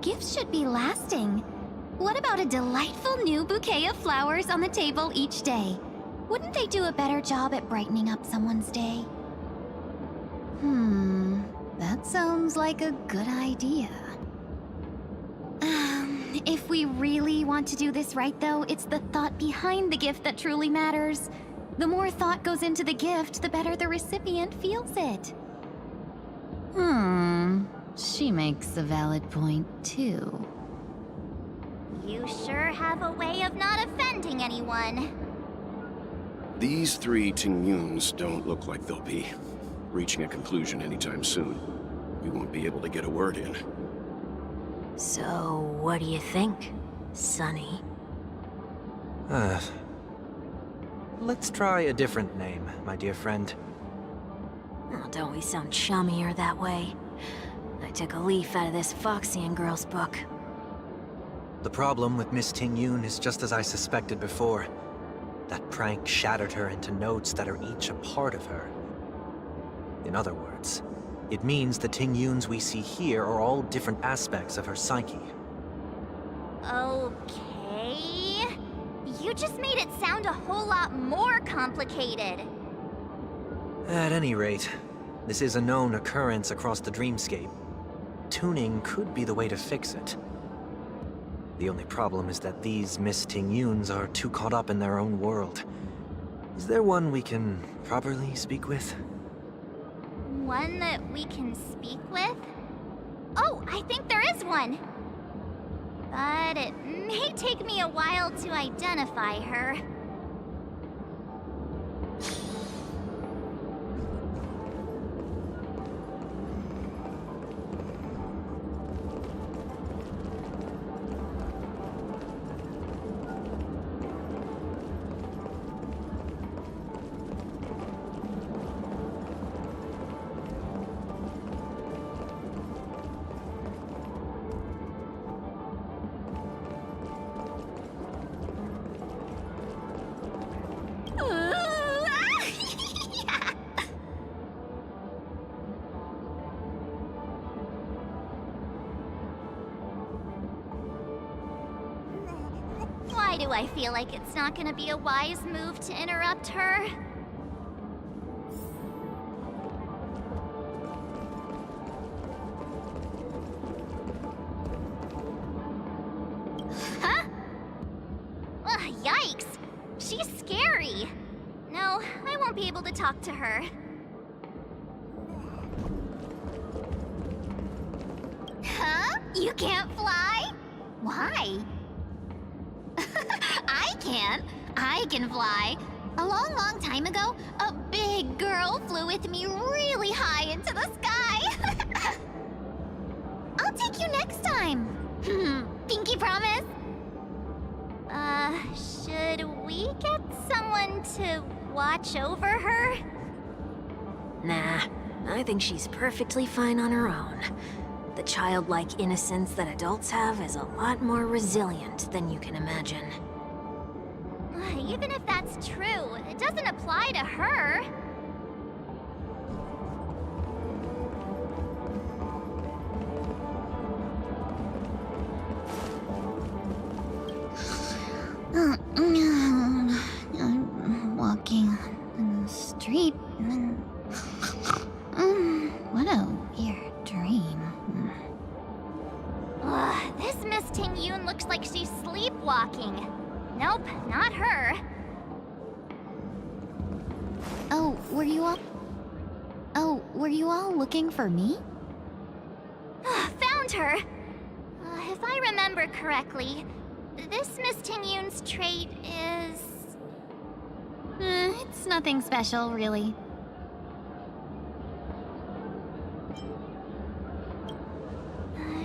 gifts should be lasting. What about a delightful new bouquet of flowers on the table each day? Wouldn't they do a better job at brightening up someone's day? That sounds like a good idea. If we really want to do this right, though, it's the thought behind the gift that truly matters. The more thought goes into the gift, the better the recipient feels it. She makes a valid point, too. You sure have a way of not offending anyone. These three Tingyuns don't look like they'll be reaching a conclusion anytime soon. We won't be able to get a word in. So, what do you think, Sonny? Let's try a different name, my dear friend. Oh, don't we sound chummier that way? I took a leaf out of this Foxian girl's book. The problem with Miss Tingyun is just as I suspected before. That prank shattered her into notes that are each a part of her. In other words, it means the Tingyuns we see here are all different aspects of her psyche. Okay. You just made it sound a whole lot more complicated. At any rate, this is a known occurrence across the Dreamscape. Tuning could be the way to fix it. The only problem is that these Miss Tingyuns are too caught up in their own world. Is there one we can properly speak with? One that we can speak with? Oh, I think there is one. But it may take me a while to identify her. Why do I feel like it's not gonna be a wise move to interrupt her? Huh? Ugh, yikes! She's scary! No, I won't be able to talk to her. Huh? You can't fly? Why? I can. I can fly. A long, long time ago, a big girl flew with me really high into the sky. I'll take you next time. Pinky promise? Should we get someone to watch over her? Nah, I think she's perfectly fine on her own. The childlike innocence that adults have is a lot more resilient than you can imagine. even if that's true, it doesn't apply to her. I'm walking in the street. What a weird dream. Ugh, this Miss Ting Yun looks like she's sleepwalking. Nope, not her. Oh, were you all looking for me? Found her! If I remember correctly, this Miss Ting Yun's trait is... It's nothing special, really.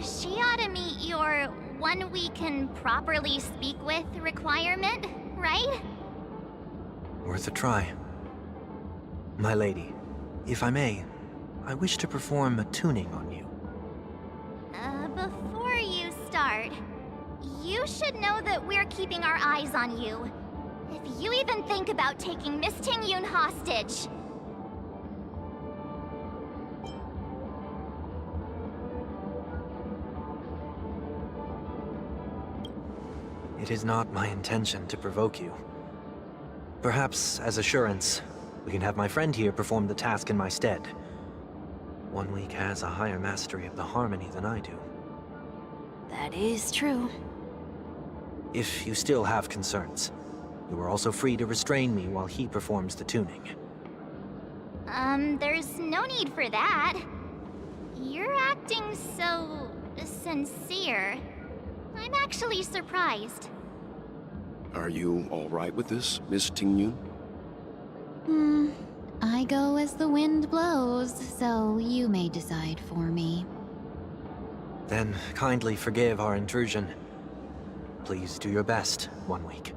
She ought to meet your one we can properly speak with requirement, right? Worth a try. My lady, if I may, I wish to perform a tuning on you. Before you start, you should know that we're keeping our eyes on you. If you even think about taking Miss Ting Yun hostage... It is not my intention to provoke you. Perhaps, as assurance, we can have my friend here perform the task in my stead. One week has a higher mastery of the harmony than I do. That is true. If you still have concerns, you are also free to restrain me while he performs the tuning. There's no need for that. You're acting so... sincere. I'm actually surprised. Are you all right with this, Miss Ting Yun? I go as the wind blows, so you may decide for me. Then kindly forgive our intrusion. Please do your best, 1 week.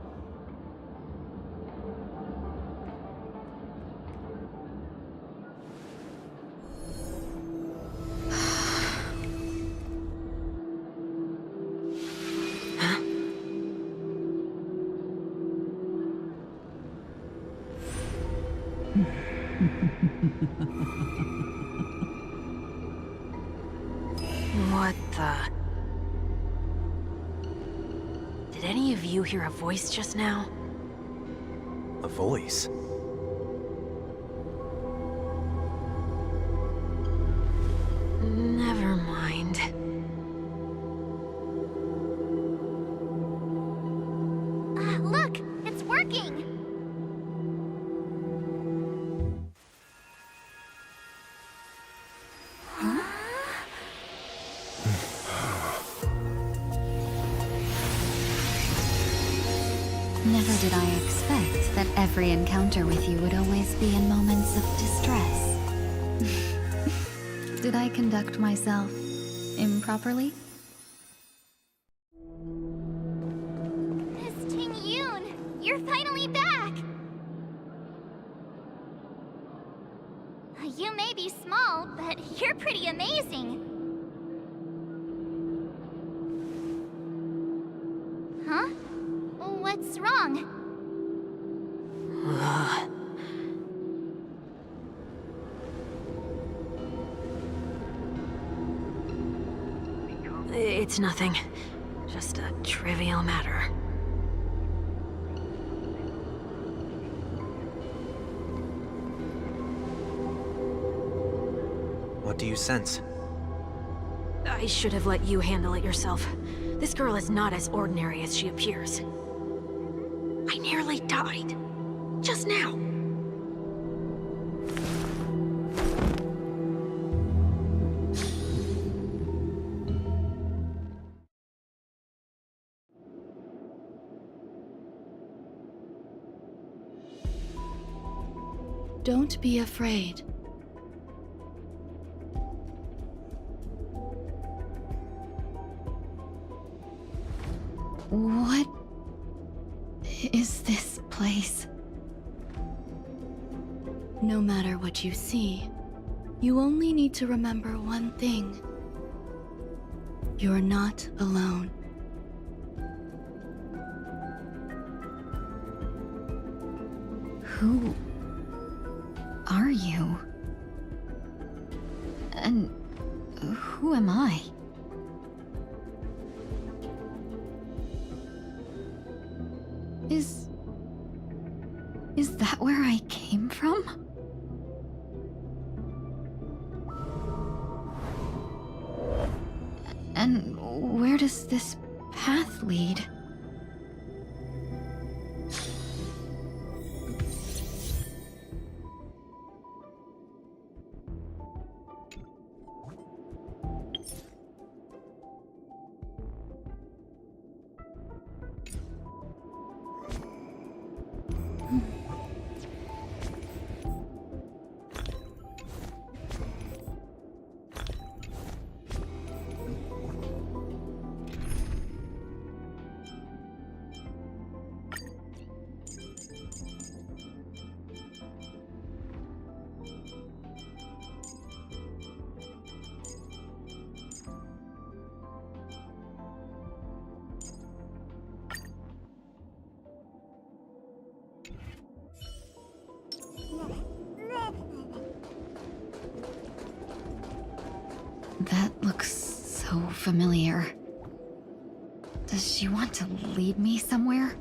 What the... Did any of you hear a voice just now? A voice? Never mind. Look! It's working! Never did I expect that every encounter with you would always be in moments of distress. Did I conduct myself improperly? Miss Ting Yun, you're finally back! You may be small, but you're pretty amazing. Huh? What's wrong? It's nothing. Just a trivial matter. What do you sense? I should have let you handle it yourself. This girl is not as ordinary as she appears. I nearly died. Just now. Don't be afraid. What is this place? No matter what you see, you only need to remember one thing. You're not alone. Who are you? And who am I? Is that where I came from? And where does this path lead? That looks so familiar. Does she want to lead me somewhere?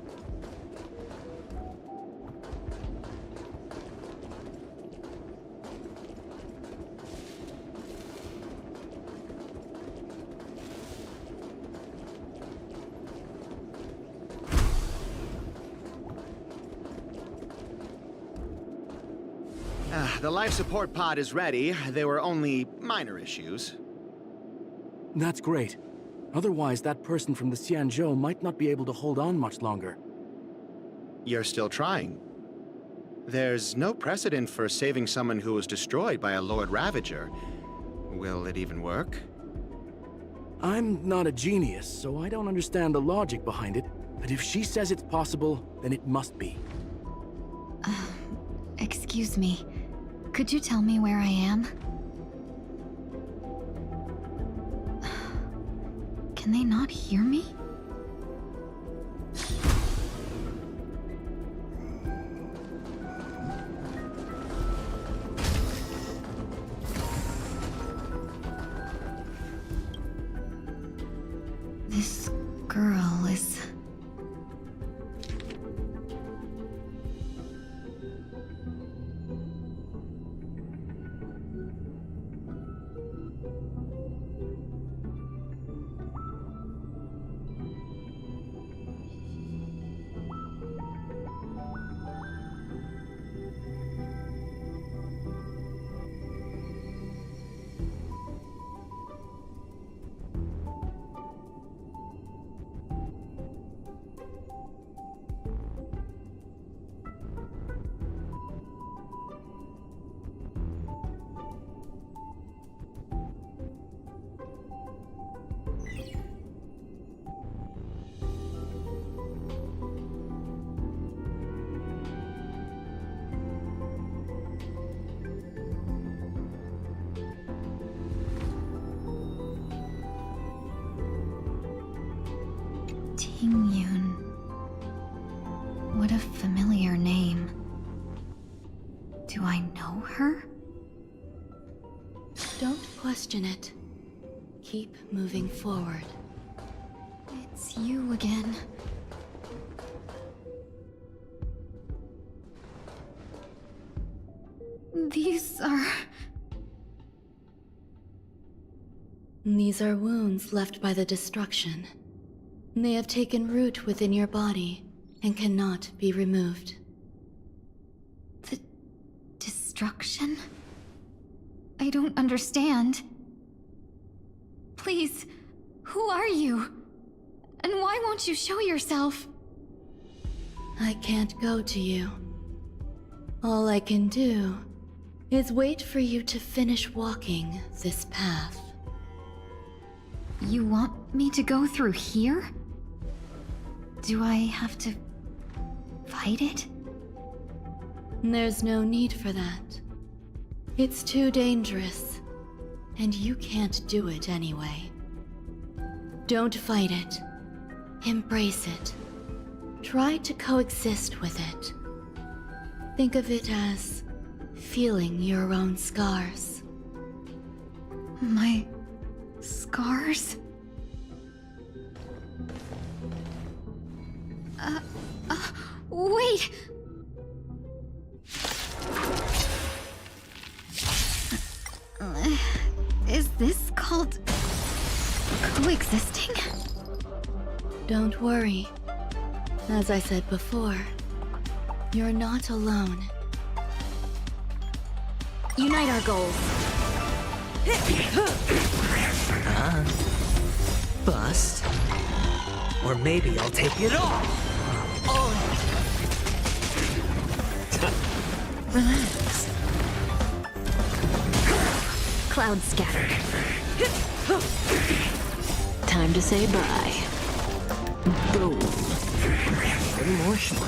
The life support pod is ready. There were only minor issues. That's great. Otherwise, that person from the Xianzhou might not be able to hold on much longer. You're still trying. There's no precedent for saving someone who was destroyed by a Lord Ravager. Will it even work? I'm not a genius, so I don't understand the logic behind it. But if she says it's possible, then it must be. Excuse me. Could you tell me where I am? Can they not hear me? This girl is... Tingyun. What a familiar name. Do I know her? Don't question it. Keep moving forward. It's you again. These are... These are wounds left by the destruction. They have taken root within your body and cannot be removed. The destruction? I don't understand. Please, who are you? And why won't you show yourself? I can't go to you. All I can do is wait for you to finish walking this path. You want me to go through here? Do I have to fight it? There's no need for that. It's too dangerous, and you can't do it anyway. Don't fight it. Embrace it. Try to coexist with it. Think of it as feeling your own scars. My scars? Wait! Is this called coexisting? Don't worry. As I said before, you're not alone. Unite our goals. Bust. Or maybe I'll take it all. Relax. Cloud scattered. Time to say bye. Boom. Emotional.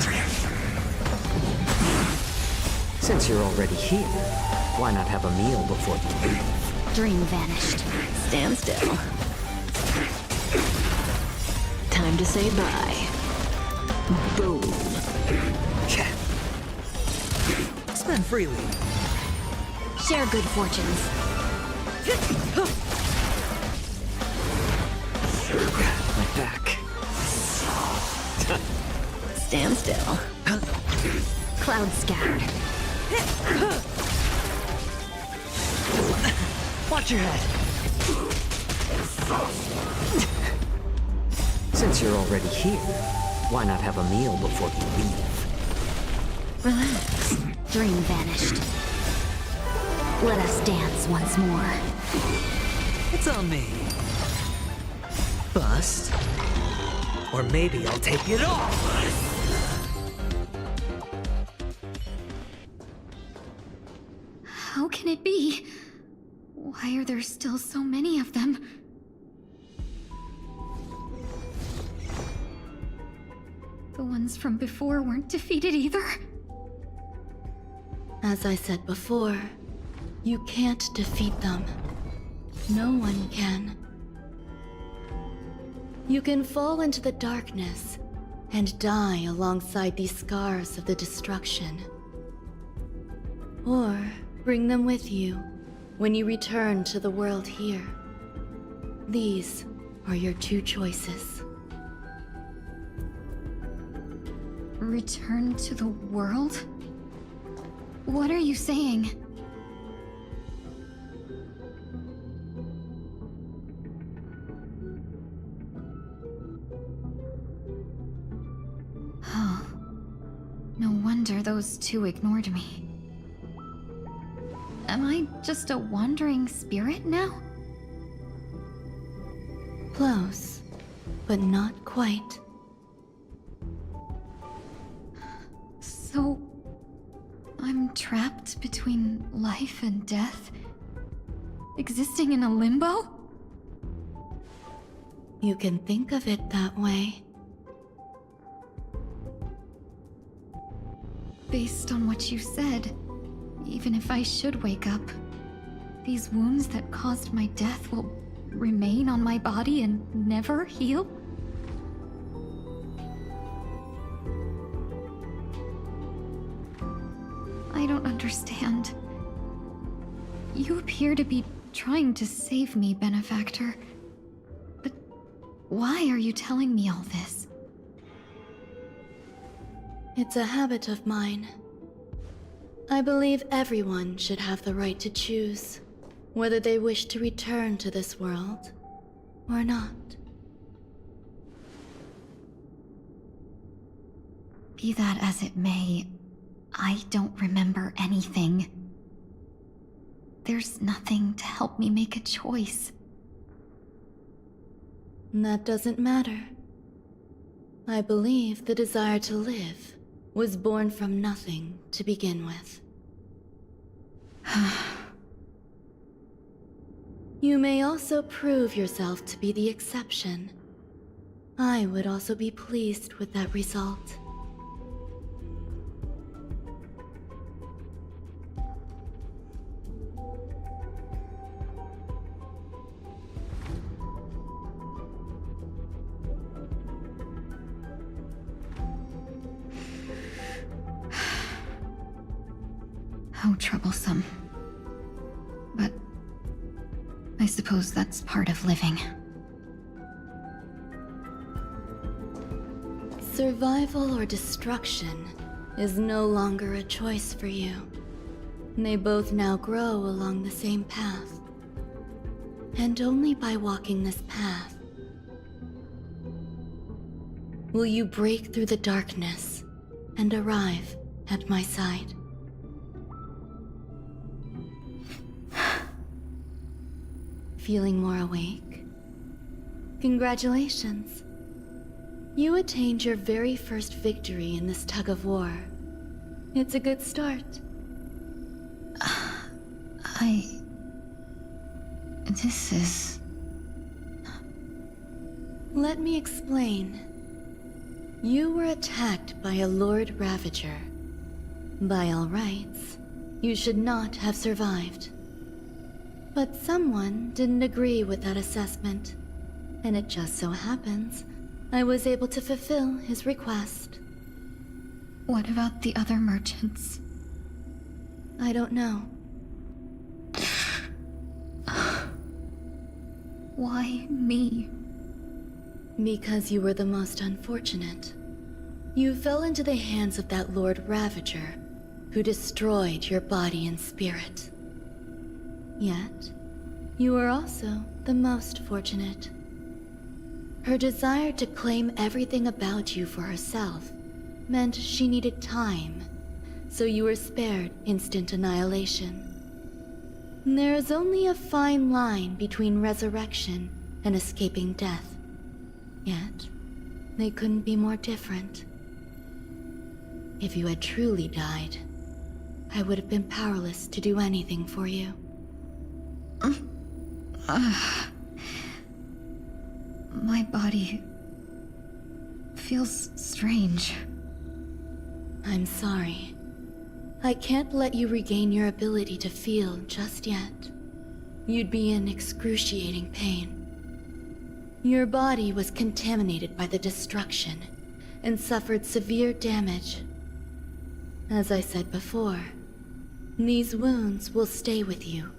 Since you're already here, why not have a meal before you leave? Dream vanished. Stand still. Time to say bye. Boom. Spend freely. Share good fortunes. My back. Stand still. Cloud scattered. Watch your head. Since you're already here, why not have a meal before you leave? Relax. Dream vanished. Let us dance once more. It's on me. Bust. Or maybe I'll take it all. How can it be? Why are there still so many of them? The ones from before weren't defeated either? As I said before, you can't defeat them. No one can. You can fall into the darkness and die alongside these scars of the destruction. Or bring them with you when you return to the world here. These are your two choices. Return to the world? What are you saying? Oh. No wonder those two ignored me. Am I just a wandering spirit now? Close, but not quite. So, I'm trapped between life and death? Existing in a limbo? You can think of it that way. Based on what you said, even if I should wake up, these wounds that caused my death will remain on my body and never heal? I don't understand. You appear to be trying to save me, Benefactor. But why are you telling me all this? It's a habit of mine. I believe everyone should have the right to choose whether they wish to return to this world or not. Be that as it may, I don't remember anything. There's nothing to help me make a choice. That doesn't matter. I believe the desire to live was born from nothing to begin with. You may also prove yourself to be the exception. I would also be pleased with that result. How troublesome. But I suppose that's part of living. Survival or destruction is no longer a choice for you. They both now grow along the same path. And only by walking this path will you break through the darkness and arrive at my side. Feeling more awake? Congratulations. You attained your very first victory in this tug of war. It's a good start. This is... Let me explain. You were attacked by a Lord Ravager. By all rights, you should not have survived. But someone didn't agree with that assessment, and it just so happens I was able to fulfill his request. What about the other merchants? I don't know. Why me? Because you were the most unfortunate. You fell into the hands of that Lord Ravager, who destroyed your body and spirit. Yet, you were also the most fortunate. Her desire to claim everything about you for herself meant she needed time, so you were spared instant annihilation. There is only a fine line between resurrection and escaping death. Yet, they couldn't be more different. If you had truly died, I would have been powerless to do anything for you. My body feels strange. I'm sorry. I can't let you regain your ability to feel just yet. You'd be in excruciating pain. Your body was contaminated by the destruction and suffered severe damage. As I said before, these wounds will stay with you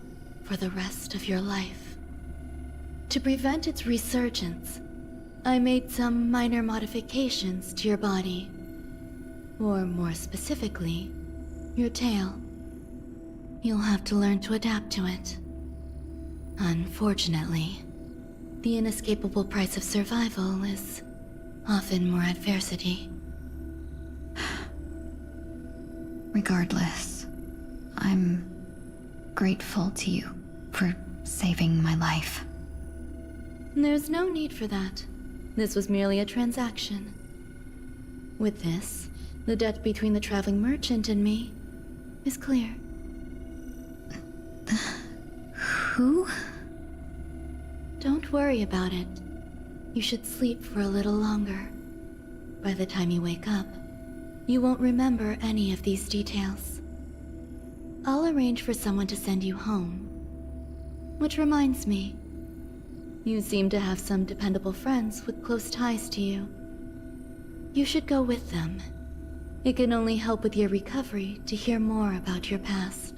for the rest of your life. To prevent its resurgence, I made some minor modifications to your body. Or more specifically, your tail. You'll have to learn to adapt to it. Unfortunately, the inescapable price of survival is often more adversity. Regardless, I'm grateful to you for saving my life. There's no need for that. This was merely a transaction. With this, the debt between the traveling merchant and me is clear. Who? Don't worry about it. You should sleep for a little longer. By the time you wake up, you won't remember any of these details. I'll arrange for someone to send you home. Which reminds me, you seem to have some dependable friends with close ties to you. You should go with them. It can only help with your recovery to hear more about your past.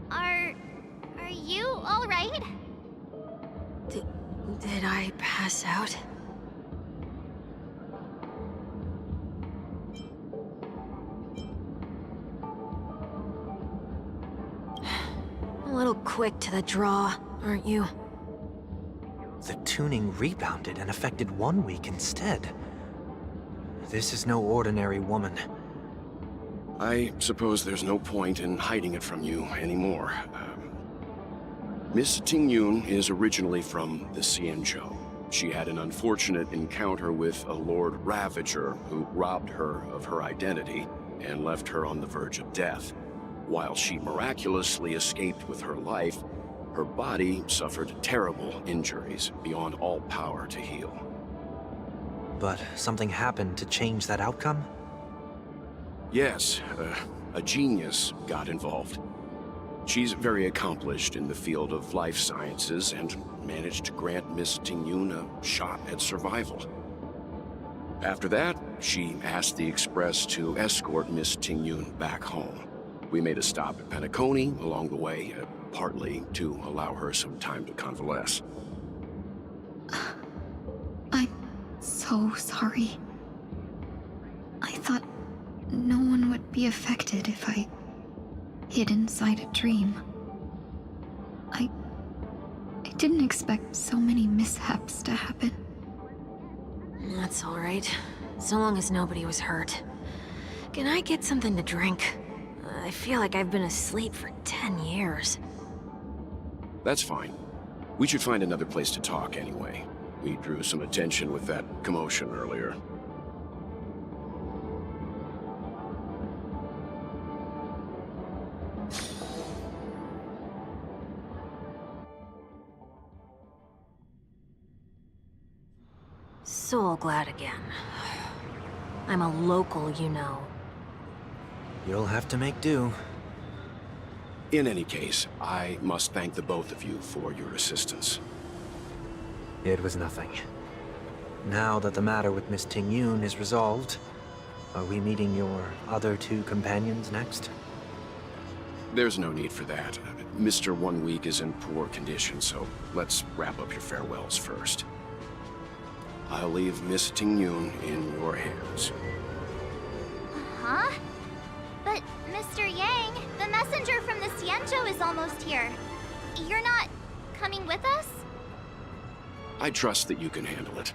Are you all right? Did I pass out? A little quick to the draw, aren't you? The tuning rebounded and affected 1 week instead. This is no ordinary woman. I suppose there's no point in hiding it from you anymore. Miss Tingyun is originally from the Xianzhou. She had an unfortunate encounter with a Lord Ravager who robbed her of her identity and left her on the verge of death. While she miraculously escaped with her life, her body suffered terrible injuries beyond all power to heal. But something happened to change that outcome? Yes, a genius got involved. She's very accomplished in the field of life sciences and managed to grant Miss Tingyun a shot at survival. After that, she asked the Express to escort Miss Tingyun back home. We made a stop at Penacony along the way, partly to allow her some time to convalesce. I'm so sorry. I thought no one would be affected if I hid inside a dream. I didn't expect so many mishaps to happen. That's all right. So long as nobody was hurt. Can I get something to drink? I feel like I've been asleep for 10 years. That's fine. We should find another place to talk anyway. We drew some attention with that commotion earlier. Soul glad again. I'm a local, you know. You'll have to make do. In any case, I must thank the both of you for your assistance. It was nothing. Now that the matter with Miss Tingyun is resolved, are we meeting your other two companions next? There's no need for that. Mr. 1 Week is in poor condition, so let's wrap up your farewells first. I'll leave Miss Tingyun in your hands. Huh? But, Mr. Yang, the messenger from the Xianzhou is almost here. You're not coming with us? I trust that you can handle it.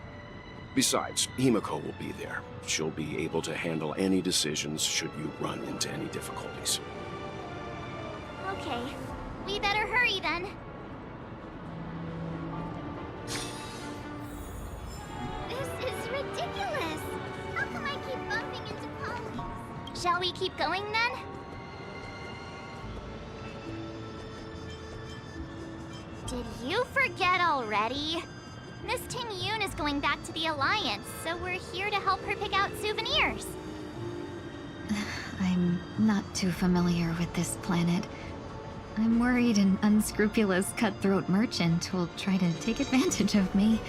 Besides, Himiko will be there. She'll be able to handle any decisions should you run into any difficulties. Okay. We better hurry then. This is ridiculous! How come I keep bumping into colleagues? Shall we keep going then? Did you forget already? Miss Tingyun is going back to the Alliance, so we're here to help her pick out souvenirs. I'm not too familiar with this planet. I'm worried an unscrupulous cutthroat merchant will try to take advantage of me.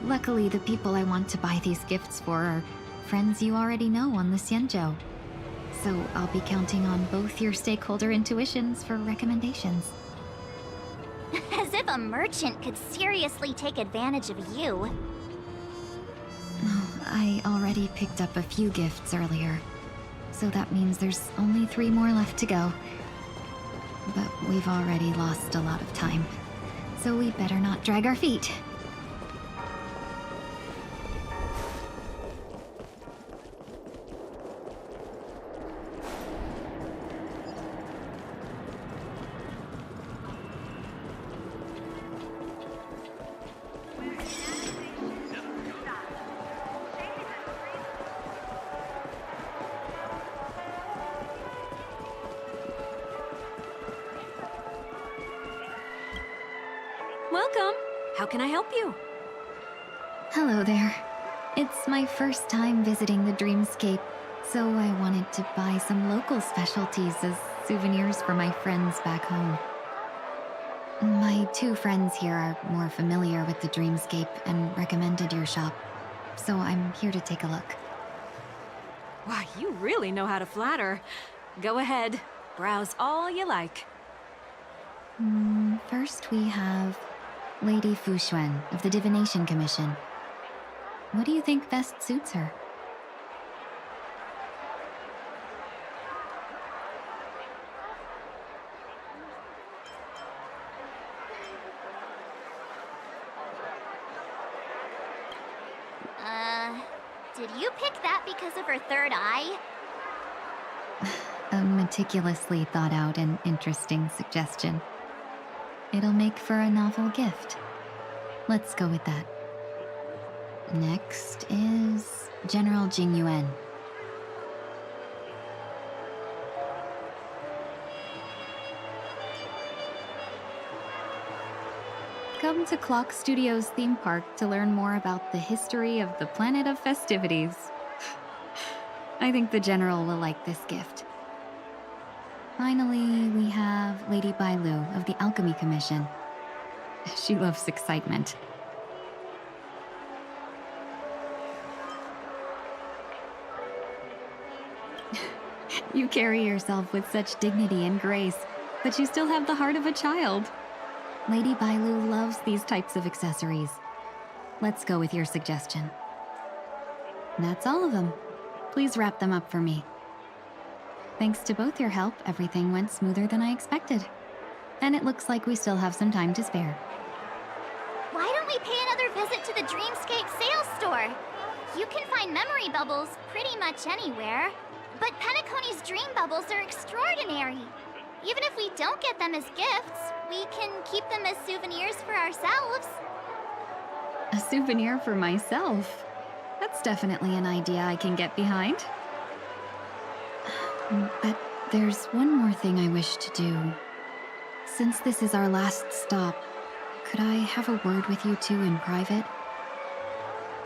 Luckily, the people I want to buy these gifts for are friends you already know on the Xianzhou. So I'll be counting on both your stakeholder intuitions for recommendations. As if a merchant could seriously take advantage of you. I already picked up a few gifts earlier, so that means there's only 3 more left to go. But we've already lost a lot of time, so we better not drag our feet. Welcome. How can I help you? Hello there. It's my first time visiting the Dreamscape, so I wanted to buy some local specialties as souvenirs for my friends back home. My 2 friends here are more familiar with the Dreamscape and recommended your shop, so I'm here to take a look. Wow, you really know how to flatter. Go ahead. Browse all you like. First we have Lady Fu Xuan of the Divination Commission. What do you think best suits her? Did you pick that because of her third eye? A meticulously thought out and interesting suggestion. It'll make for a novel gift. Let's go with that. Next is General Jing Yuan. Come to Clock Studios theme park to learn more about the history of the Planet of Festivities. I think the General will like this gift. Finally, we have Lady Bailu of the Alchemy Commission. She loves excitement. You carry yourself with such dignity and grace, but you still have the heart of a child. Lady Bailu loves these types of accessories. Let's go with your suggestion. That's all of them. Please wrap them up for me. Thanks to both your help, everything went smoother than I expected. And it looks like we still have some time to spare. Why don't we pay another visit to the Dreamscape sales store? You can find memory bubbles pretty much anywhere. But Penacony's dream bubbles are extraordinary. Even if we don't get them as gifts, we can keep them as souvenirs for ourselves. A souvenir for myself? That's definitely an idea I can get behind. But there's one more thing I wish to do. Since this is our last stop, could I have a word with you two in private?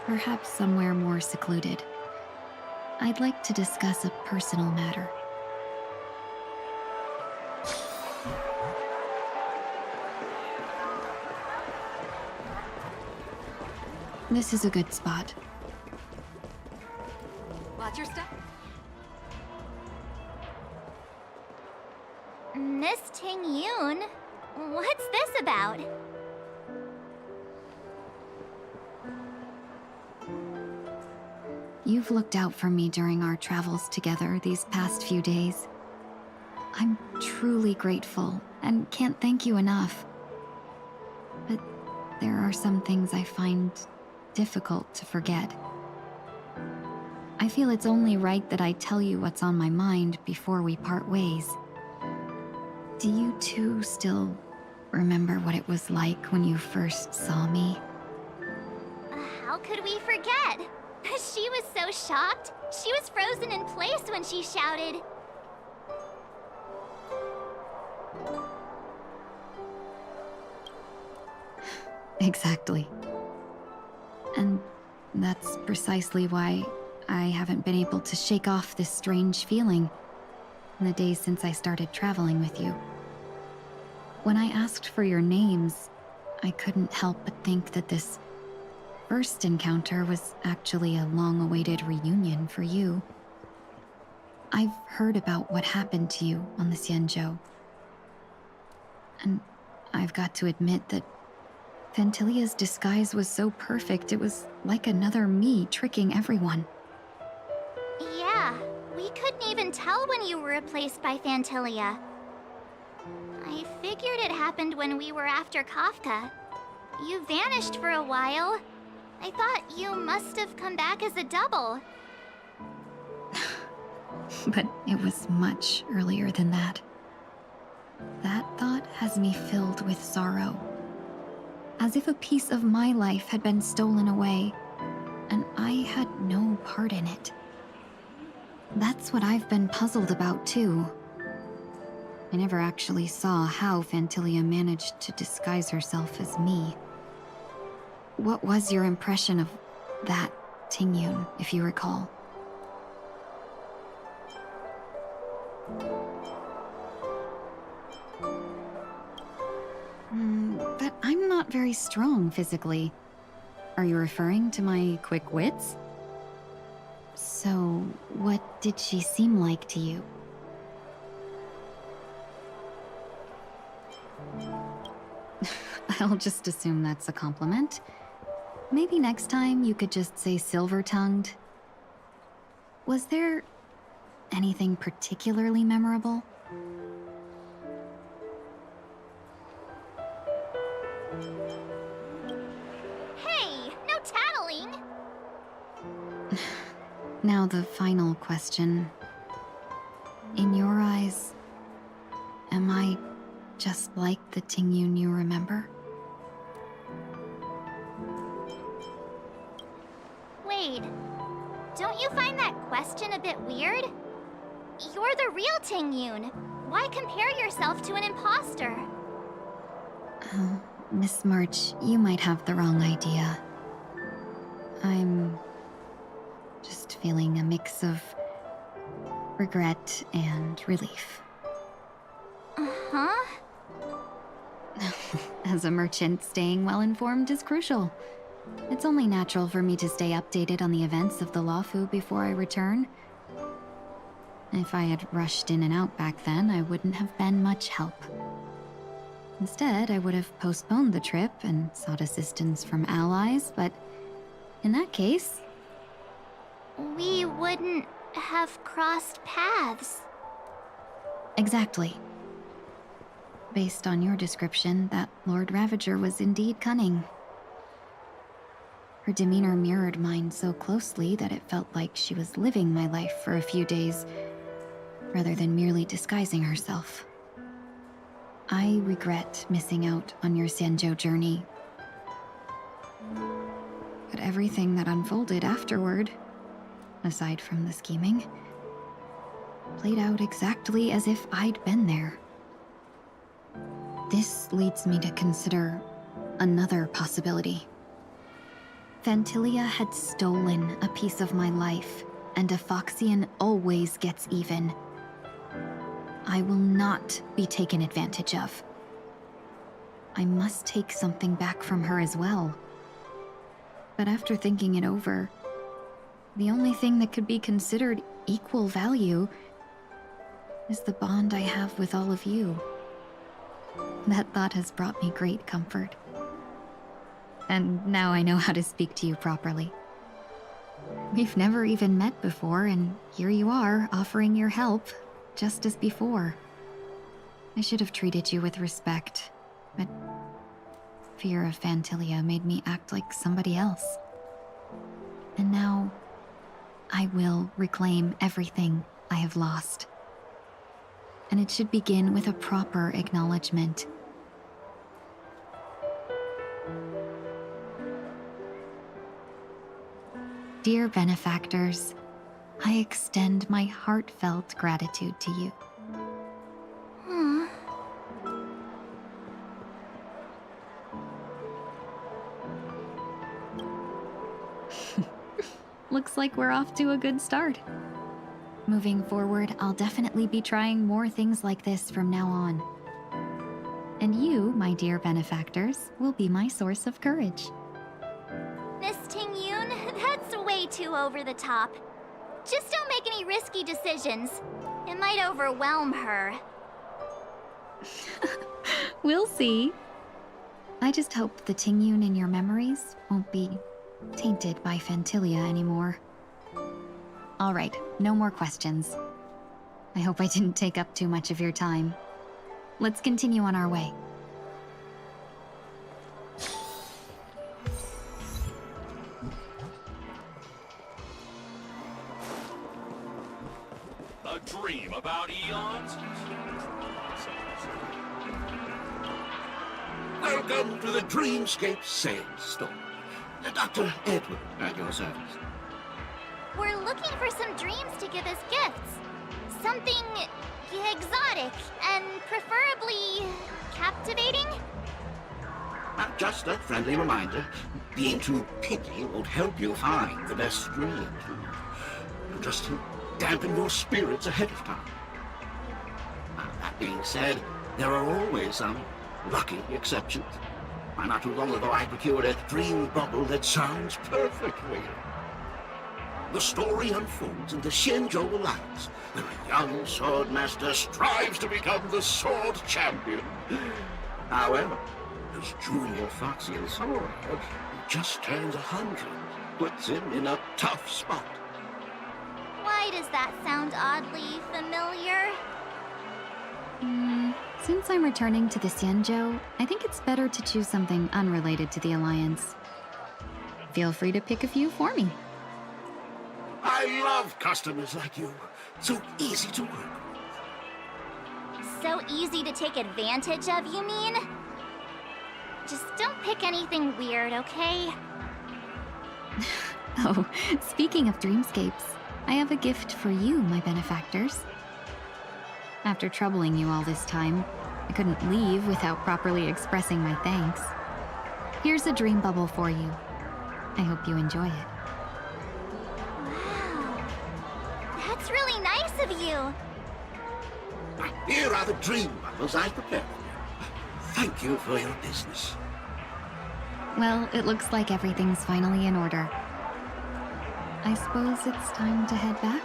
Perhaps somewhere more secluded. I'd like to discuss a personal matter. This is a good spot. Watch your step. Miss Ting Yoon, what's this about? You've looked out for me during our travels together these past few days. I'm truly grateful and can't thank you enough. But there are some things I find difficult to forget. I feel it's only right that I tell you what's on my mind before we part ways. Do you two still remember what it was like when you first saw me? How could we forget? She was so shocked. She was frozen in place when she shouted. Exactly. And that's precisely why I haven't been able to shake off this strange feeling in the days since I started traveling with you. When I asked for your names, I couldn't help but think that this first encounter was actually a long-awaited reunion for you. I've heard about what happened to you on the Xianzhou. And I've got to admit that Fantilia's disguise was so perfect, it was like another me tricking everyone. Yeah, we couldn't even tell when you were replaced by Fantilia. I figured it happened when we were after Kafka. You vanished for a while. I thought you must have come back as a double. But it was much earlier than that. That thought has me filled with sorrow. As if a piece of my life had been stolen away, and I had no part in it. That's what I've been puzzled about, too. I never actually saw how Fantilia managed to disguise herself as me. What was your impression of that Ting Yoon, if you recall? But I'm not very strong physically. Are you referring to my quick wits? So, what did she seem like to you? I'll just assume that's a compliment. Maybe next time you could just say silver-tongued. Was there anything particularly memorable? Hey, no tattling! Now the final question. In your eyes, am I just like the Ting Yoon you remember? Wait, don't you find that question a bit weird? You're the real Ting Yoon. Why compare yourself to an imposter? Oh, Miss March, you might have the wrong idea. I'm just feeling a mix of regret, and relief. Uh-huh. As a merchant, staying well-informed is crucial. It's only natural for me to stay updated on the events of the Lawfu before I return. If I had rushed in and out back then, I wouldn't have been much help. Instead, I would have postponed the trip and sought assistance from allies, but in that case... We wouldn't have crossed paths. Exactly. Based on your description, that Lord Ravager was indeed cunning. Her demeanor mirrored mine so closely that it felt like she was living my life for a few days, rather than merely disguising herself. I regret missing out on your Sanjo journey. But everything that unfolded afterward, aside from the scheming, played out exactly as if I'd been there. This leads me to consider another possibility. Vantilia had stolen a piece of my life, and a Foxian always gets even. I will not be taken advantage of. I must take something back from her as well. But after thinking it over, the only thing that could be considered equal value is the bond I have with all of you. That thought has brought me great comfort. And now I know how to speak to you properly. We've never even met before, and here you are, offering your help, just as before. I should have treated you with respect, but fear of Vantilia made me act like somebody else. And now, I will reclaim everything I have lost. And it should begin with a proper acknowledgement. Dear benefactors, I extend my heartfelt gratitude to you. Looks like we're off to a good start. Moving forward, I'll definitely be trying more things like this from now on. And you, my dear benefactors, will be my source of courage. Miss Ting-Yoon, that's way too over the top. Just don't make any risky decisions. It might overwhelm her. We'll see. I just hope the Ting-Yoon in your memories won't be tainted by Fantilia anymore. All right, no more questions. I hope I didn't take up too much of your time. Let's continue on our way. A dream about eons? Welcome to the Dreamscape Sandstorm. Dr. Edward at your service. We're looking for some dreams to give as gifts. Something exotic and preferably captivating. Just a friendly reminder, being too picky won't help you find the best dreams. Just dampen your spirits ahead of time. That being said, there are always some lucky exceptions. Not too long ago, I procured a dream bubble that sounds perfect for you. The story unfolds in the Shenzhou Alliance, where a young swordmaster strives to become the sword champion. However, his junior Foxian sword, who just turns 100, puts him in a tough spot. Why does that sound oddly familiar? Since I'm returning to the Xianzhou, I think it's better to choose something unrelated to the Alliance. Feel free to pick a few for me. I love customers like you. So easy to work with. So easy to take advantage of, you mean? Just don't pick anything weird, okay? Oh, speaking of dreamscapes, I have a gift for you, my benefactors. After troubling you all this time, I couldn't leave without properly expressing my thanks. Here's a dream bubble for you. I hope you enjoy it. Wow. That's really nice of you. Here are the dream bubbles I prepared for you. Thank you for your business. Well, it looks like everything's finally in order. I suppose it's time to head back?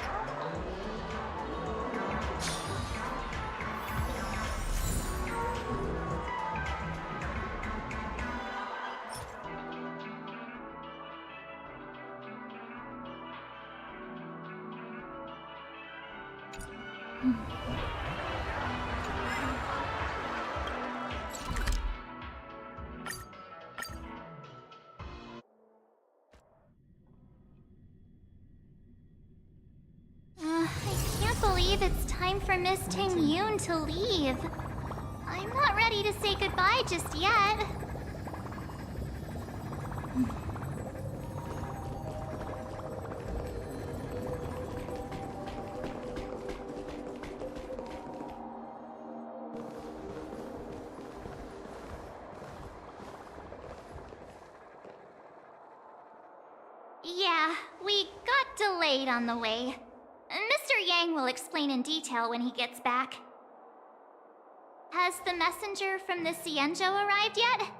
I can't believe it's time for Miss Ting Yoon to leave. I'm not ready to say goodbye just yet. Yeah, we got delayed on the way. Mr. Yang will explain in detail when he gets back. Has the messenger from the Xianzhou arrived yet?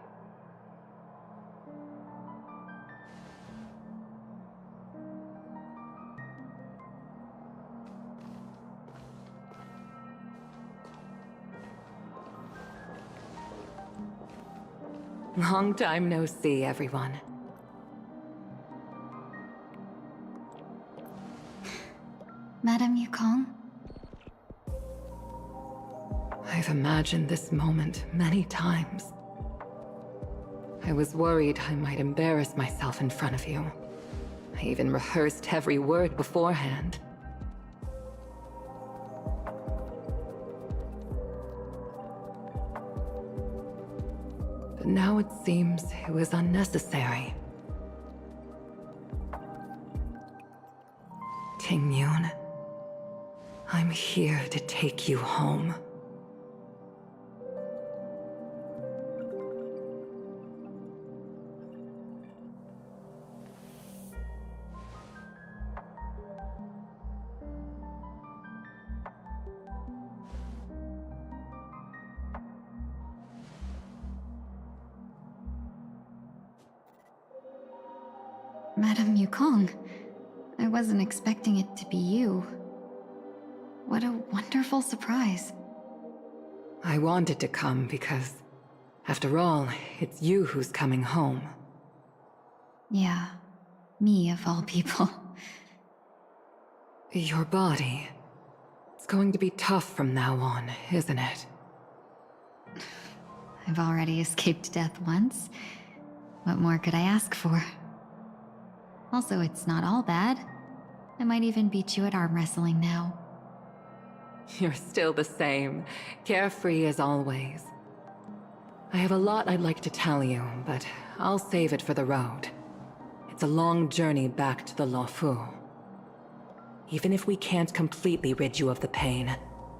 Long time no see, everyone. Madame Yukong? I've imagined this moment many times. I was worried I might embarrass myself in front of you. I even rehearsed every word beforehand. But now it seems it was unnecessary. Ting Yun, I'm here to take you home. Madame Yukong, I wasn't expecting it to be you. What a wonderful surprise. I wanted to come because, after all, it's you who's coming home. Yeah, me of all people. Your body. It's going to be tough from now on, isn't it? I've already escaped death once. What more could I ask for? Also, it's not all bad. I might even beat you at arm wrestling now. You're still the same, carefree as always. I have a lot I'd like to tell you, but I'll save it for the road. It's a long journey back to the Luofu. Even if we can't completely rid you of the pain,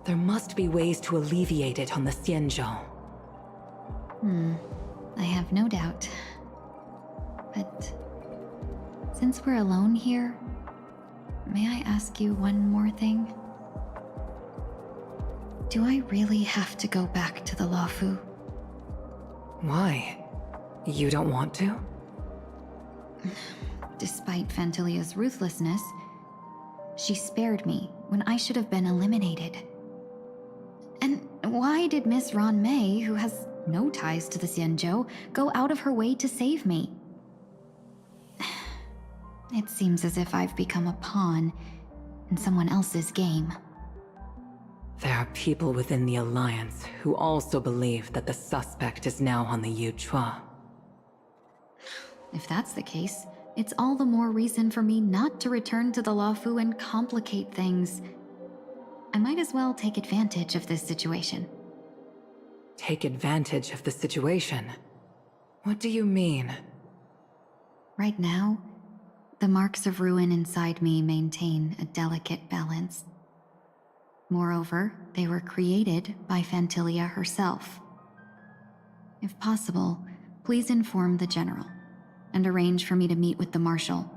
there must be ways to alleviate it on the Xianzhou. I have no doubt. But since we're alone here, may I ask you one more thing? Do I really have to go back to the Luofu? Why? You don't want to? Despite Fantilia's ruthlessness, she spared me when I should have been eliminated. And why did Miss Ron Mei, who has no ties to the Xianzhou, go out of her way to save me? It seems as if I've become a pawn in someone else's game. There are people within the Alliance who also believe that the suspect is now on the Yuchua. If that's the case, it's all the more reason for me not to return to the Luofu and complicate things. I might as well take advantage of this situation. Take advantage of the situation? What do you mean? Right now, the marks of ruin inside me maintain a delicate balance. Moreover, they were created by Fantilia herself. If possible, please inform the General and arrange for me to meet with the Marshal.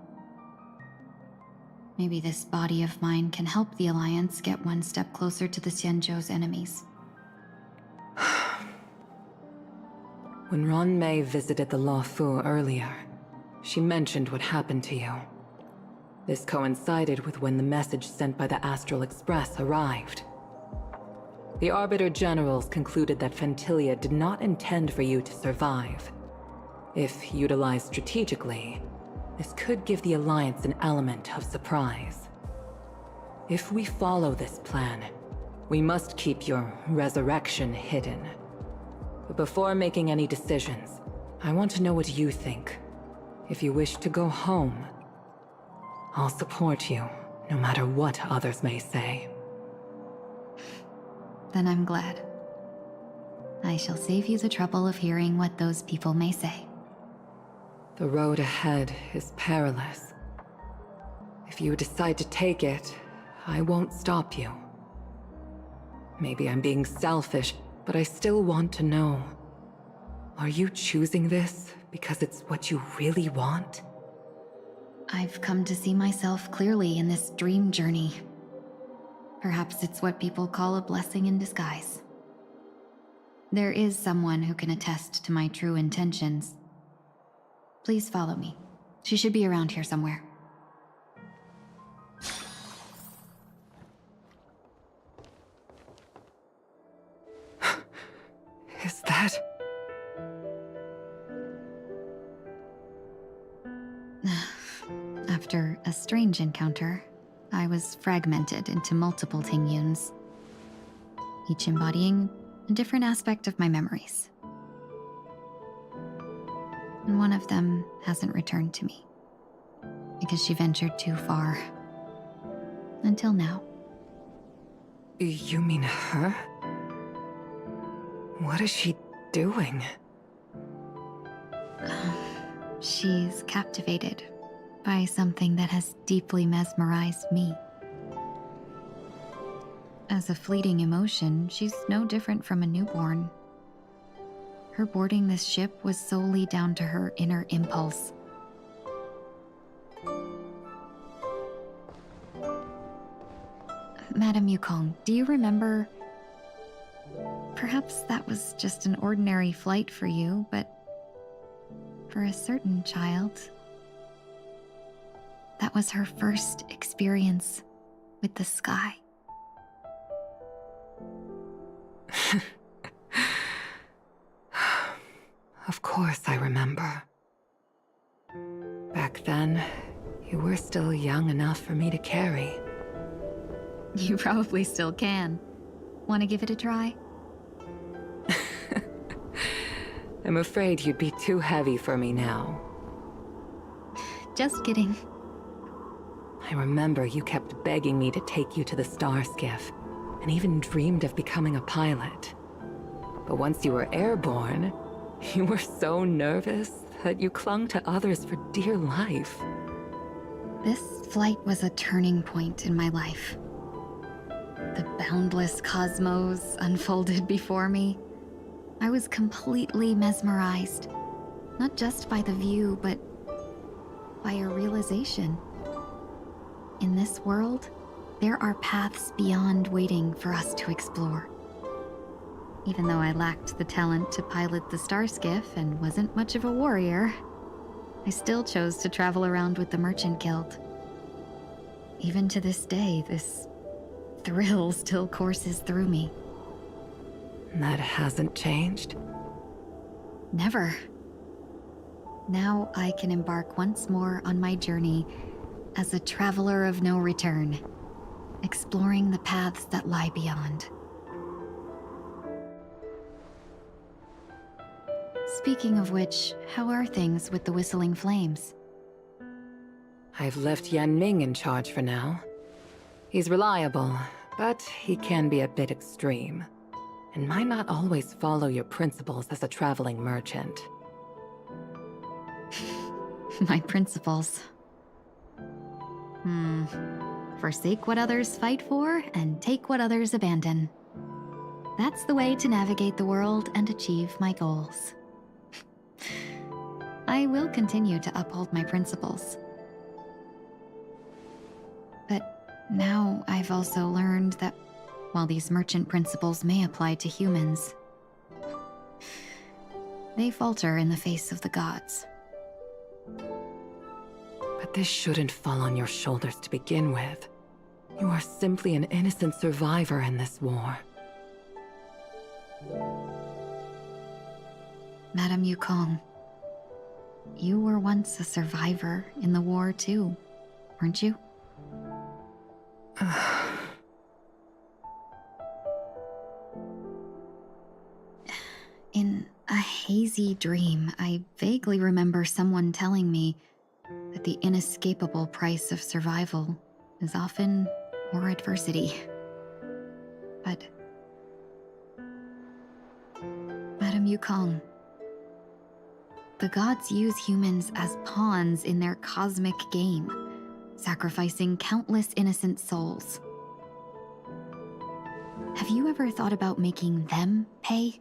Maybe this body of mine can help the Alliance get one step closer to the Xianzhou's enemies. When Ron Mei visited the Luofu earlier, she mentioned what happened to you. This coincided with when the message sent by the Astral Express arrived. The Arbiter Generals concluded that Fentilia did not intend for you to survive. If utilized strategically, this could give the Alliance an element of surprise. If we follow this plan, we must keep your resurrection hidden. But before making any decisions, I want to know what you think. If you wish to go home, I'll support you, no matter what others may say. Then I'm glad. I shall save you the trouble of hearing what those people may say. The road ahead is perilous. If you decide to take it, I won't stop you. Maybe I'm being selfish, but I still want to know. Are you choosing this because it's what you really want? I've come to see myself clearly in this dream journey. Perhaps it's what people call a blessing in disguise. There is someone who can attest to my true intentions. Please follow me. She should be around here somewhere. Is that... After a strange encounter, I was fragmented into multiple Tingyuns, each embodying a different aspect of my memories. And one of them hasn't returned to me, because she ventured too far. Until now. You mean her? What is she doing? She's captivated by something that has deeply mesmerized me. As a fleeting emotion, she's no different from a newborn. Her boarding this ship was solely down to her inner impulse. Madame Yukong, do you remember? Perhaps that was just an ordinary flight for you, but for a certain child, that was her first experience with the sky. Of course I remember. Back then, you were still young enough for me to carry. You probably still can. Want to give it a try? I'm afraid you'd be too heavy for me now. Just kidding. I remember you kept begging me to take you to the star skiff, and even dreamed of becoming a pilot. But once you were airborne, you were so nervous that you clung to others for dear life. This flight was a turning point in my life. The boundless cosmos unfolded before me. I was completely mesmerized, not just by the view, but by a realization. In this world, there are paths beyond waiting for us to explore. Even though I lacked the talent to pilot the star skiff and wasn't much of a warrior, I still chose to travel around with the Merchant Guild. Even to this day, this thrill still courses through me. That hasn't changed? Never. Now I can embark once more on my journey as a traveler of no return, exploring the paths that lie beyond. Speaking of which, how are things with the Whistling Flames? I've left Yan Ming in charge for now. He's reliable, but he can be a bit extreme, and might not always follow your principles as a traveling merchant. My principles. Forsake what others fight for, and take what others abandon. That's the way to navigate the world and achieve my goals. I will continue to uphold my principles. But now I've also learned that while these merchant principles may apply to humans, they falter in the face of the gods. But this shouldn't fall on your shoulders to begin with. You are simply an innocent survivor in this war. Madame Yukong, you were once a survivor in the war too, weren't you? In a hazy dream, I vaguely remember someone telling me that the inescapable price of survival is often more adversity. But Madame Yukong, the gods use humans as pawns in their cosmic game, sacrificing countless innocent souls. Have you ever thought about making them pay?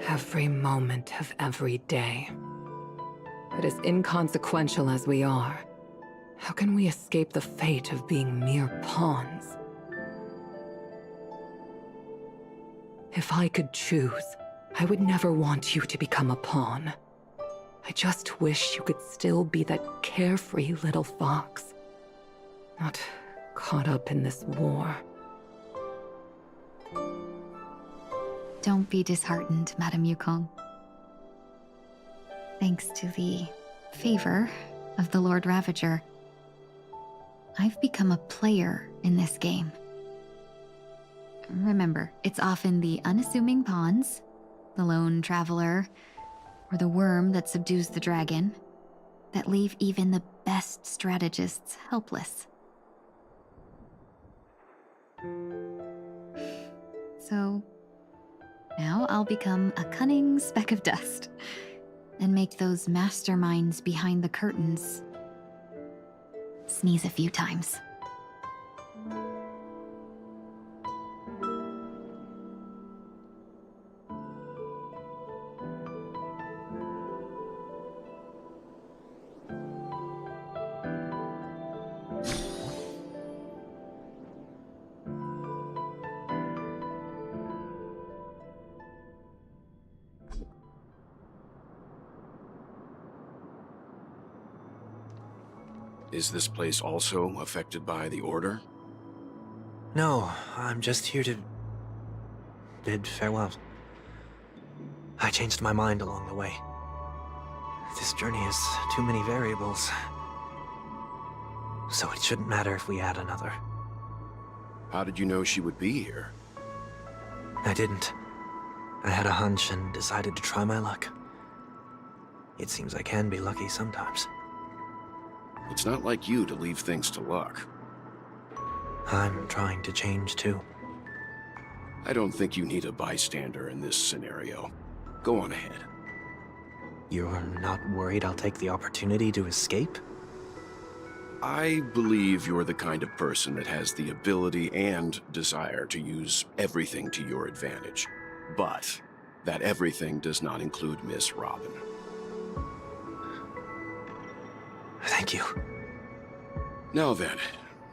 Every moment of every day. But as inconsequential as we are, how can we escape the fate of being mere pawns? If I could choose, I would never want you to become a pawn. I just wish you could still be that carefree little fox, not caught up in this war. Don't be disheartened, Madame Yukong. Thanks to the favor of the Lord Ravager, I've become a player in this game. Remember, it's often the unassuming pawns, the lone traveler, or the worm that subdues the dragon, that leave even the best strategists helpless. So, now I'll become a cunning speck of dust and make those masterminds behind the curtains sneeze a few times. Is this place also affected by the Order? No, I'm just here to bid farewell. I changed my mind along the way. This journey has too many variables. So it shouldn't matter if we add another. How did you know she would be here? I didn't. I had a hunch and decided to try my luck. It seems I can be lucky sometimes. It's not like you to leave things to luck. I'm trying to change too. I don't think you need a bystander in this scenario. Go on ahead. You're not worried I'll take the opportunity to escape? I believe you're the kind of person that has the ability and desire to use everything to your advantage. But that everything does not include Miss Robin. Thank you. Now then,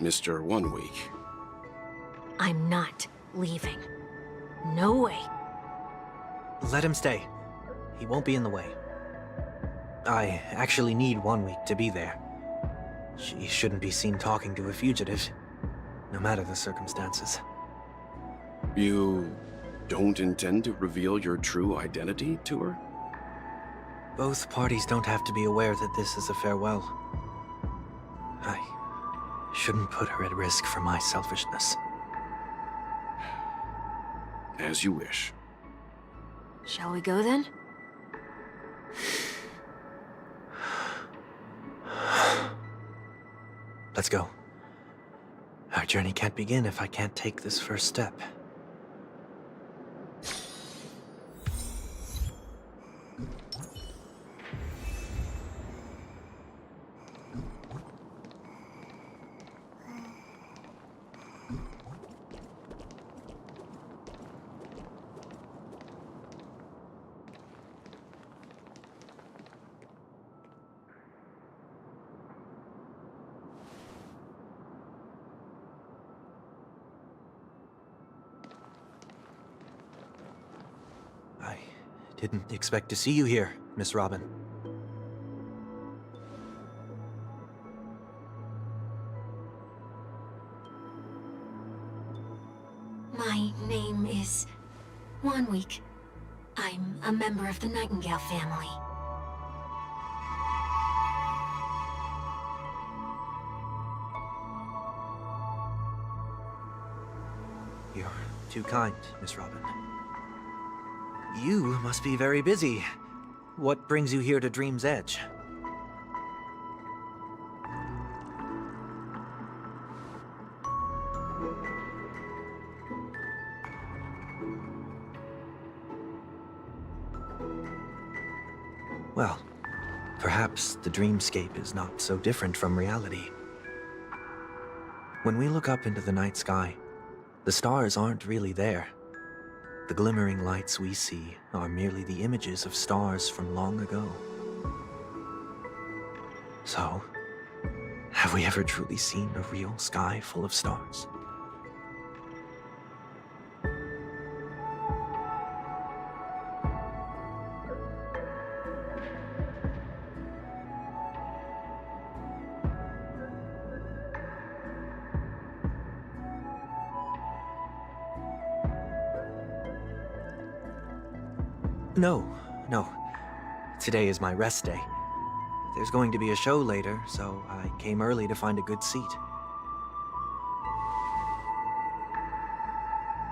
Mr. 1 Week. I'm not leaving. No way. Let him stay. He won't be in the way. I actually need 1 week to be there. She shouldn't be seen talking to a fugitive, no matter the circumstances. You don't intend to reveal your true identity to her? Both parties don't have to be aware that this is a farewell. I shouldn't put her at risk for my selfishness. As you wish. Shall we go then? Let's go. Our journey can't begin if I can't take this first step. didn't expect to see you here, Miss Robin. My name is Wanweek. I'm a member of the Nightingale family. You're too kind, Miss Robin. You must be very busy. What brings you here to Dream's Edge? Well, perhaps the dreamscape is not so different from reality. When we look up into the night sky, the stars aren't really there. The glimmering lights we see are merely the images of stars from long ago. So, have we ever truly seen a real sky full of stars? No. Today is my rest day. There's going to be a show later, so I came early to find a good seat.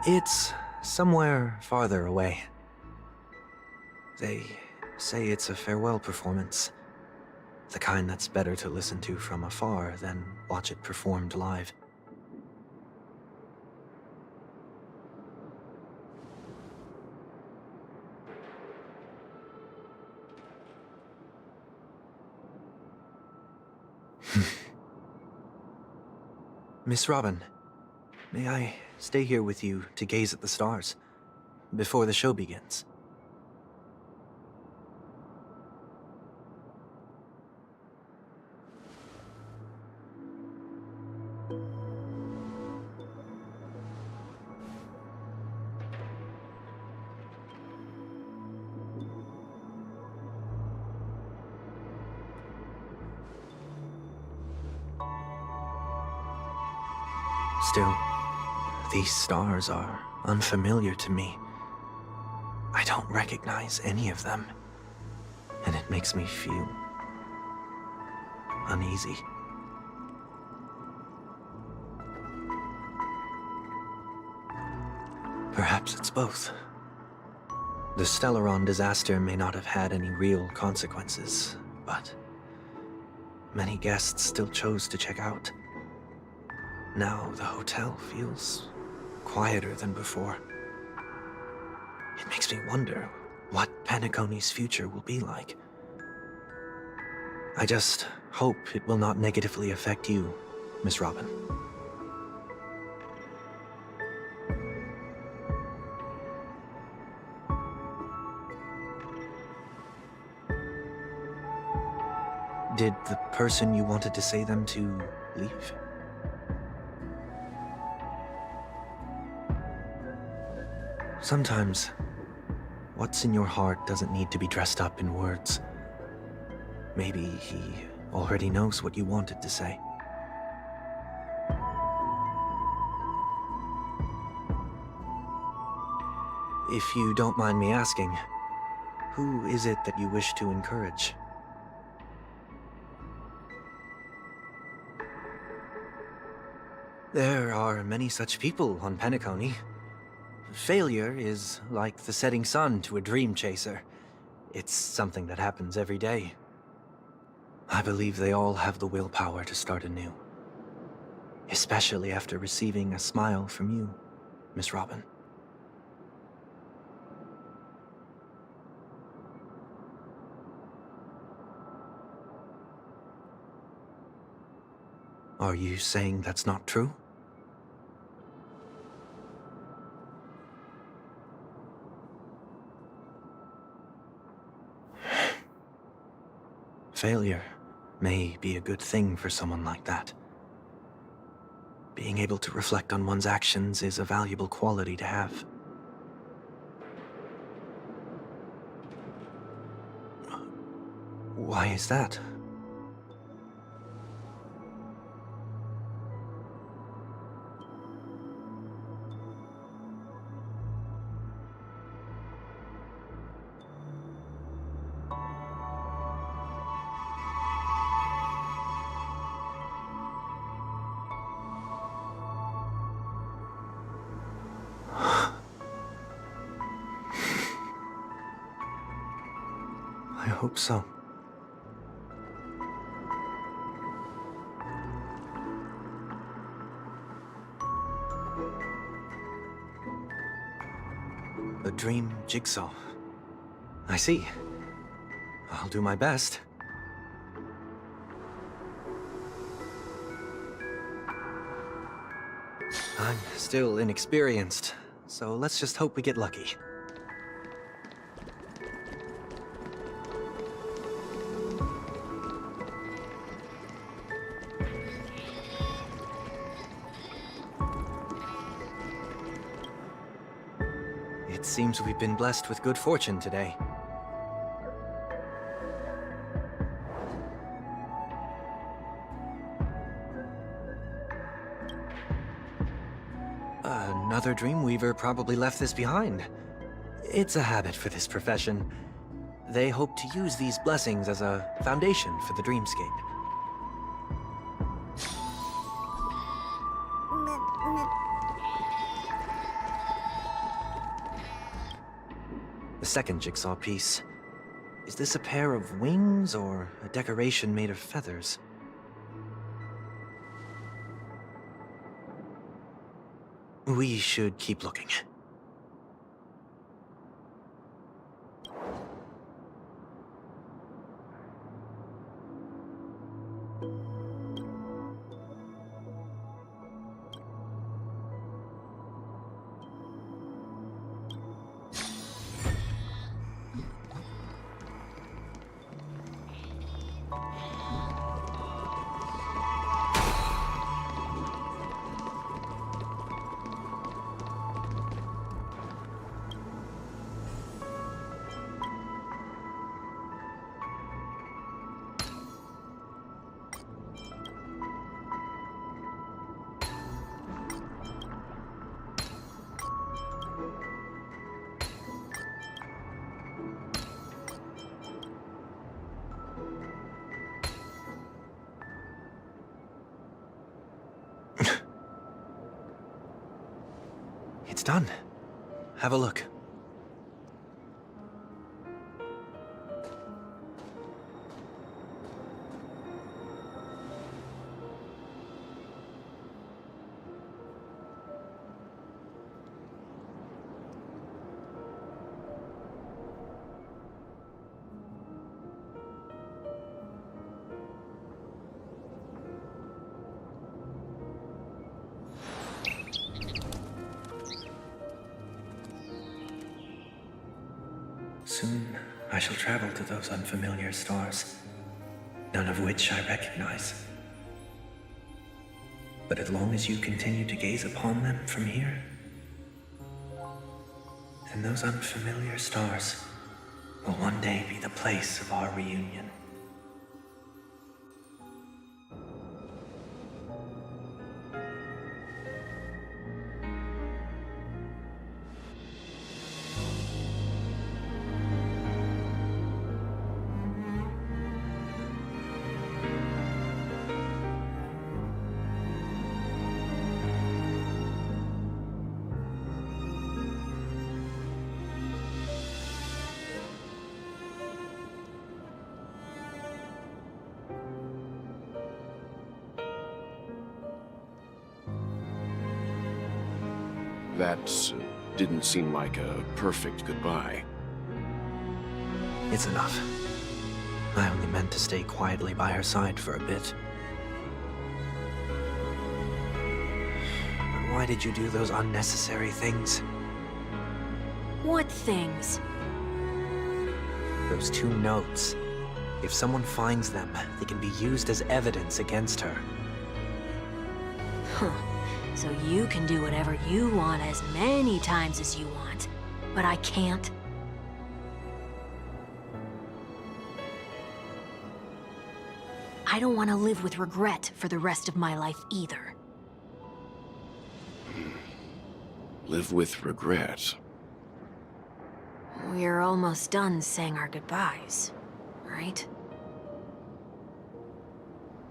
It's somewhere farther away. They say it's a farewell performance. The kind that's better to listen to from afar than watch it performed live. Miss Robin, may I stay here with you to gaze at the stars before the show begins? Still, these stars are unfamiliar to me. I don't recognize any of them, and it makes me feel uneasy. Perhaps it's both. The Stellaron disaster may not have had any real consequences, but many guests still chose to check out. Now the hotel feels quieter than before. It makes me wonder what Penacony's future will be like. I just hope it will not negatively affect you, Miss Robin. Did the person you wanted to say them to leave? Sometimes, what's in your heart doesn't need to be dressed up in words. Maybe he already knows what you wanted to say. If you don't mind me asking, who is it that you wish to encourage? There are many such people on Penacony. Failure is like the setting sun to a dream chaser. It's something that happens every day. I believe they all have the willpower to start anew. Especially after receiving a smile from you, Miss Robin. Are you saying that's not true? Failure may be a good thing for someone like that. Being able to reflect on one's actions is a valuable quality to have. Why is that? I hope so. A dream jigsaw. I see. I'll do my best. I'm still inexperienced, so let's just hope we get lucky. It seems we've been blessed with good fortune today. Another Dreamweaver probably left this behind. It's a habit for this profession. They hope to use these blessings as a foundation for the dreamscape. The second jigsaw piece. Is this a pair of wings or a decoration made of feathers? We should keep looking. It's done. Have a look. Soon, I shall travel to those unfamiliar stars, none of which I recognize. But as long as you continue to gaze upon them from here, then those unfamiliar stars will one day be the place of our reunion. That didn't seem like a perfect goodbye. It's enough. I only meant to stay quietly by her side for a bit. But why did you do those unnecessary things? What things? Those 2 notes. If someone finds them, they can be used as evidence against her. Huh. So you can do whatever you want as many times as you want, but I can't? I don't want to live with regret for the rest of my life either. Live with regret. We're almost done saying our goodbyes, right?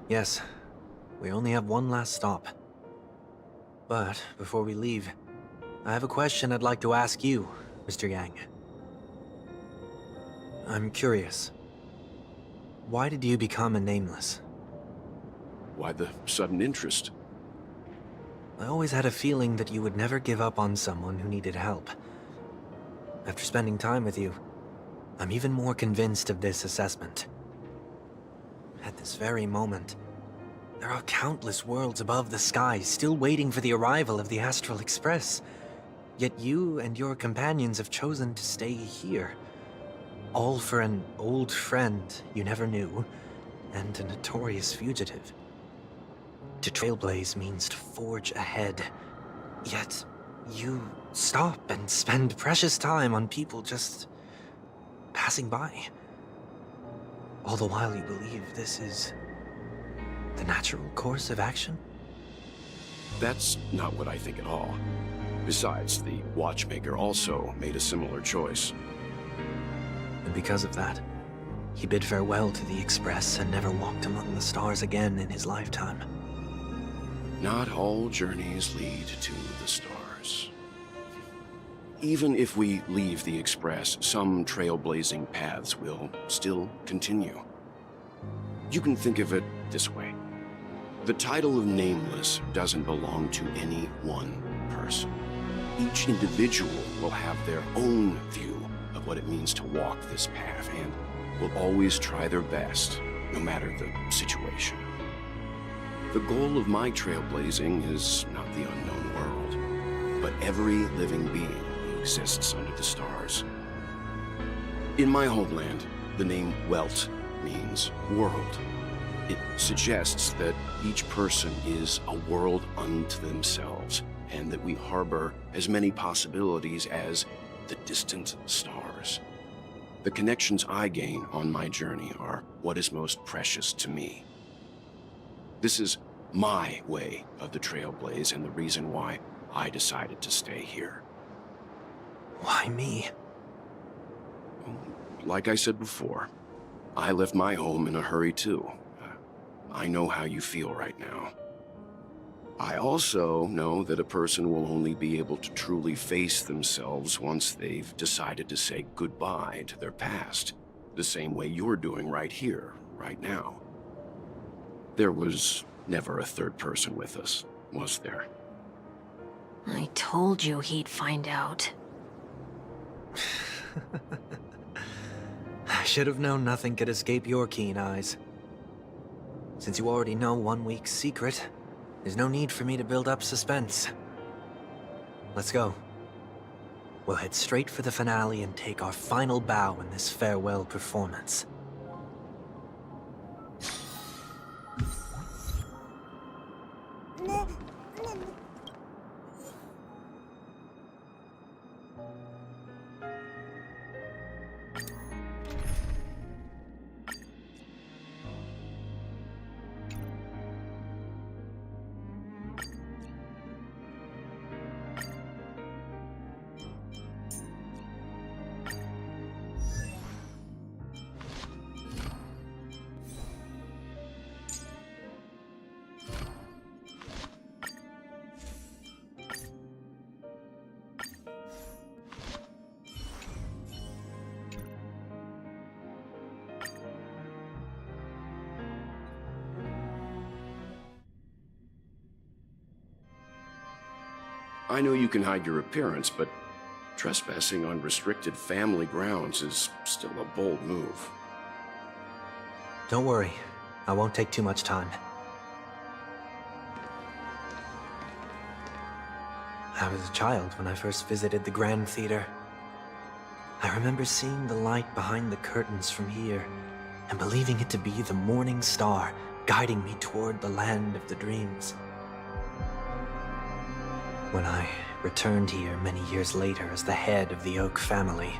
Yes, we only have one last stop. But before we leave, I have a question I'd like to ask you, Mr. Yang. I'm curious. Why did you become a Nameless? Why the sudden interest? I always had a feeling that you would never give up on someone who needed help. After spending time with you, I'm even more convinced of this assessment. At this very moment, there are countless worlds above the sky still waiting for the arrival of the Astral Express. Yet you and your companions have chosen to stay here. All for an old friend you never knew, and a notorious fugitive. To trailblaze means to forge ahead. Yet, you stop and spend precious time on people just passing by. All the while you believe this is the natural course of action? That's not what I think at all. Besides, the watchmaker also made a similar choice. And because of that, he bid farewell to the Express and never walked among the stars again in his lifetime. Not all journeys lead to the stars. Even if we leave the Express, some trailblazing paths will still continue. You can think of it this way. The title of Nameless doesn't belong to any one person. Each individual will have their own view of what it means to walk this path and will always try their best, no matter the situation. The goal of my trailblazing is not the unknown world, but every living being who exists under the stars. In my homeland, the name Welt means world. It suggests that each person is a world unto themselves, and that we harbor as many possibilities as the distant stars. The connections I gain on my journey are what is most precious to me. This is my way of the Trailblaze and the reason why I decided to stay here. Why me? Like I said before, I left my home in a hurry too. I know how you feel right now. I also know that a person will only be able to truly face themselves once they've decided to say goodbye to their past, the same way you're doing right here, right now. There was never a third person with us, was there? I told you he'd find out. I should have known nothing could escape your keen eyes. Since you already know one week's secret, there's no need for me to build up suspense. Let's go. We'll head straight for the finale and take our final bow in this farewell performance. I know you can hide your appearance, but trespassing on restricted family grounds is still a bold move. Don't worry, I won't take too much time. I was a child when I first visited the Grand Theater. I remember seeing the light behind the curtains from here, and believing it to be the morning star guiding me toward the land of the dreams. When I returned here many years later as the head of the Oak family,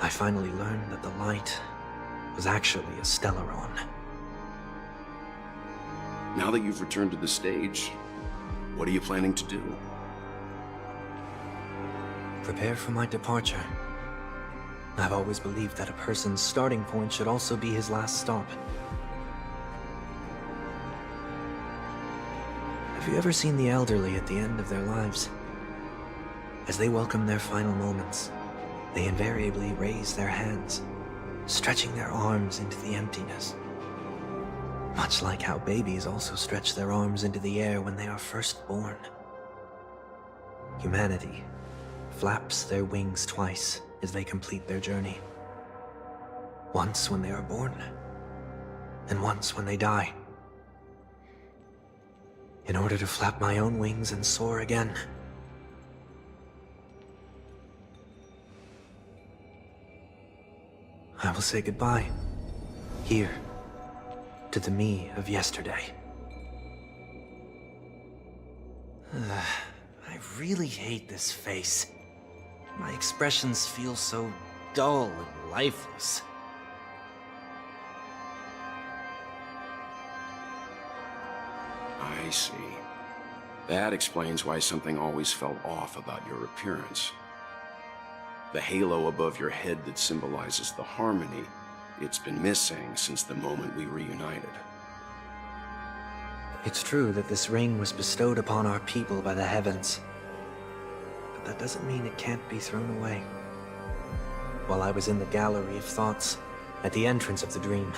I finally learned that the light was actually a Stellaron. Now that you've returned to the stage, what are you planning to do? Prepare for my departure. I've always believed that a person's starting point should also be his last stop. Have you ever seen the elderly at the end of their lives? As they welcome their final moments, they invariably raise their hands, stretching their arms into the emptiness. Much like how babies also stretch their arms into the air when they are first born. Humanity flaps their wings twice as they complete their journey. Once when they are born, and once when they die. In order to flap my own wings and soar again. I will say goodbye, here, to the me of yesterday. I really hate this face. My expressions feel so dull and lifeless. I see. That explains why something always felt off about your appearance. The halo above your head that symbolizes the harmony, it's been missing since the moment we reunited. It's true that this ring was bestowed upon our people by the heavens. But that doesn't mean it can't be thrown away. While I was in the gallery of thoughts, at the entrance of the dream,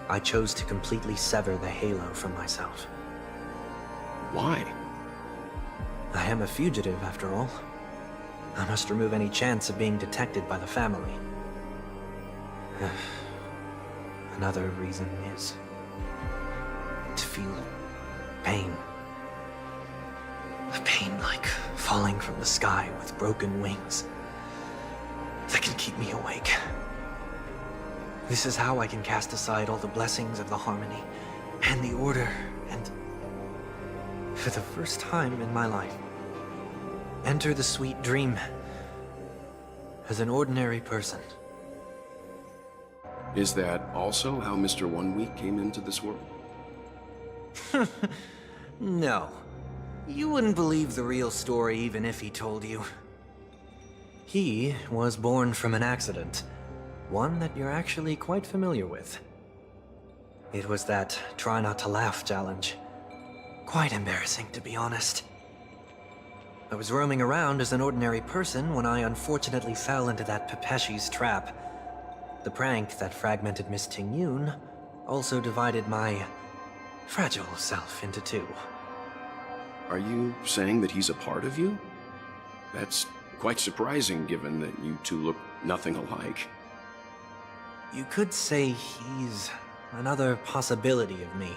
I chose to completely sever the halo from myself. Why? I am a fugitive, after all. I must remove any chance of being detected by the family. Another reason is to feel pain. A pain like falling from the sky with broken wings that can keep me awake. This is how I can cast aside all the blessings of the harmony and the order and, for the first time in my life, enter the sweet dream as an ordinary person. Is that also how Mr. 1 Week came into this world? No. You wouldn't believe the real story even if he told you. He was born from an accident. One that you're actually quite familiar with. It was that try not to laugh challenge. Quite embarrassing, to be honest. I was roaming around as an ordinary person when I unfortunately fell into that Pepeshi's trap. The prank that fragmented Miss Ting-Yun also divided my fragile self into two. Are you saying that he's a part of you? That's quite surprising given that you two look nothing alike. You could say he's another possibility of me.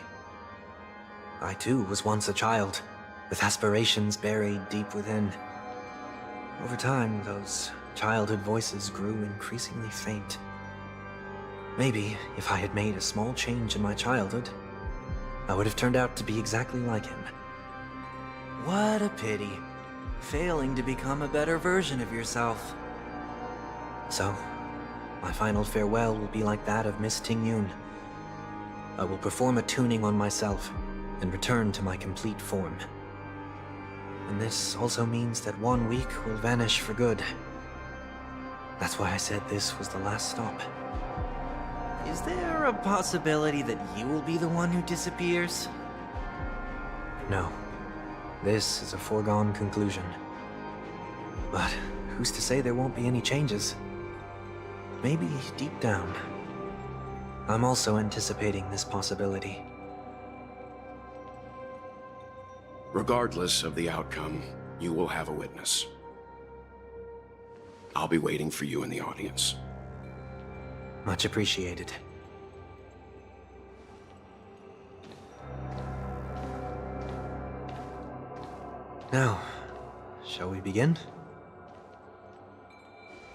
I too was once a child, with aspirations buried deep within. Over time, those childhood voices grew increasingly faint. Maybe if I had made a small change in my childhood, I would have turned out to be exactly like him. What a pity, failing to become a better version of yourself. So, my final farewell will be like that of Miss Ting-Yun. I will perform a tuning on myself and return to my complete form. And this also means that 1 week will vanish for good. That's why I said this was the last stop. Is there a possibility that you will be the one who disappears? No. This is a foregone conclusion. But who's to say there won't be any changes? Maybe deep down, I'm also anticipating this possibility. Regardless of the outcome, you will have a witness. I'll be waiting for you in the audience. Much appreciated. Now, shall we begin?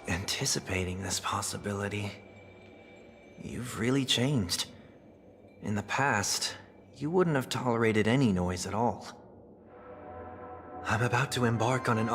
Anticipating this possibility, you've really changed. In the past, you wouldn't have tolerated any noise at all. I'm about to embark on an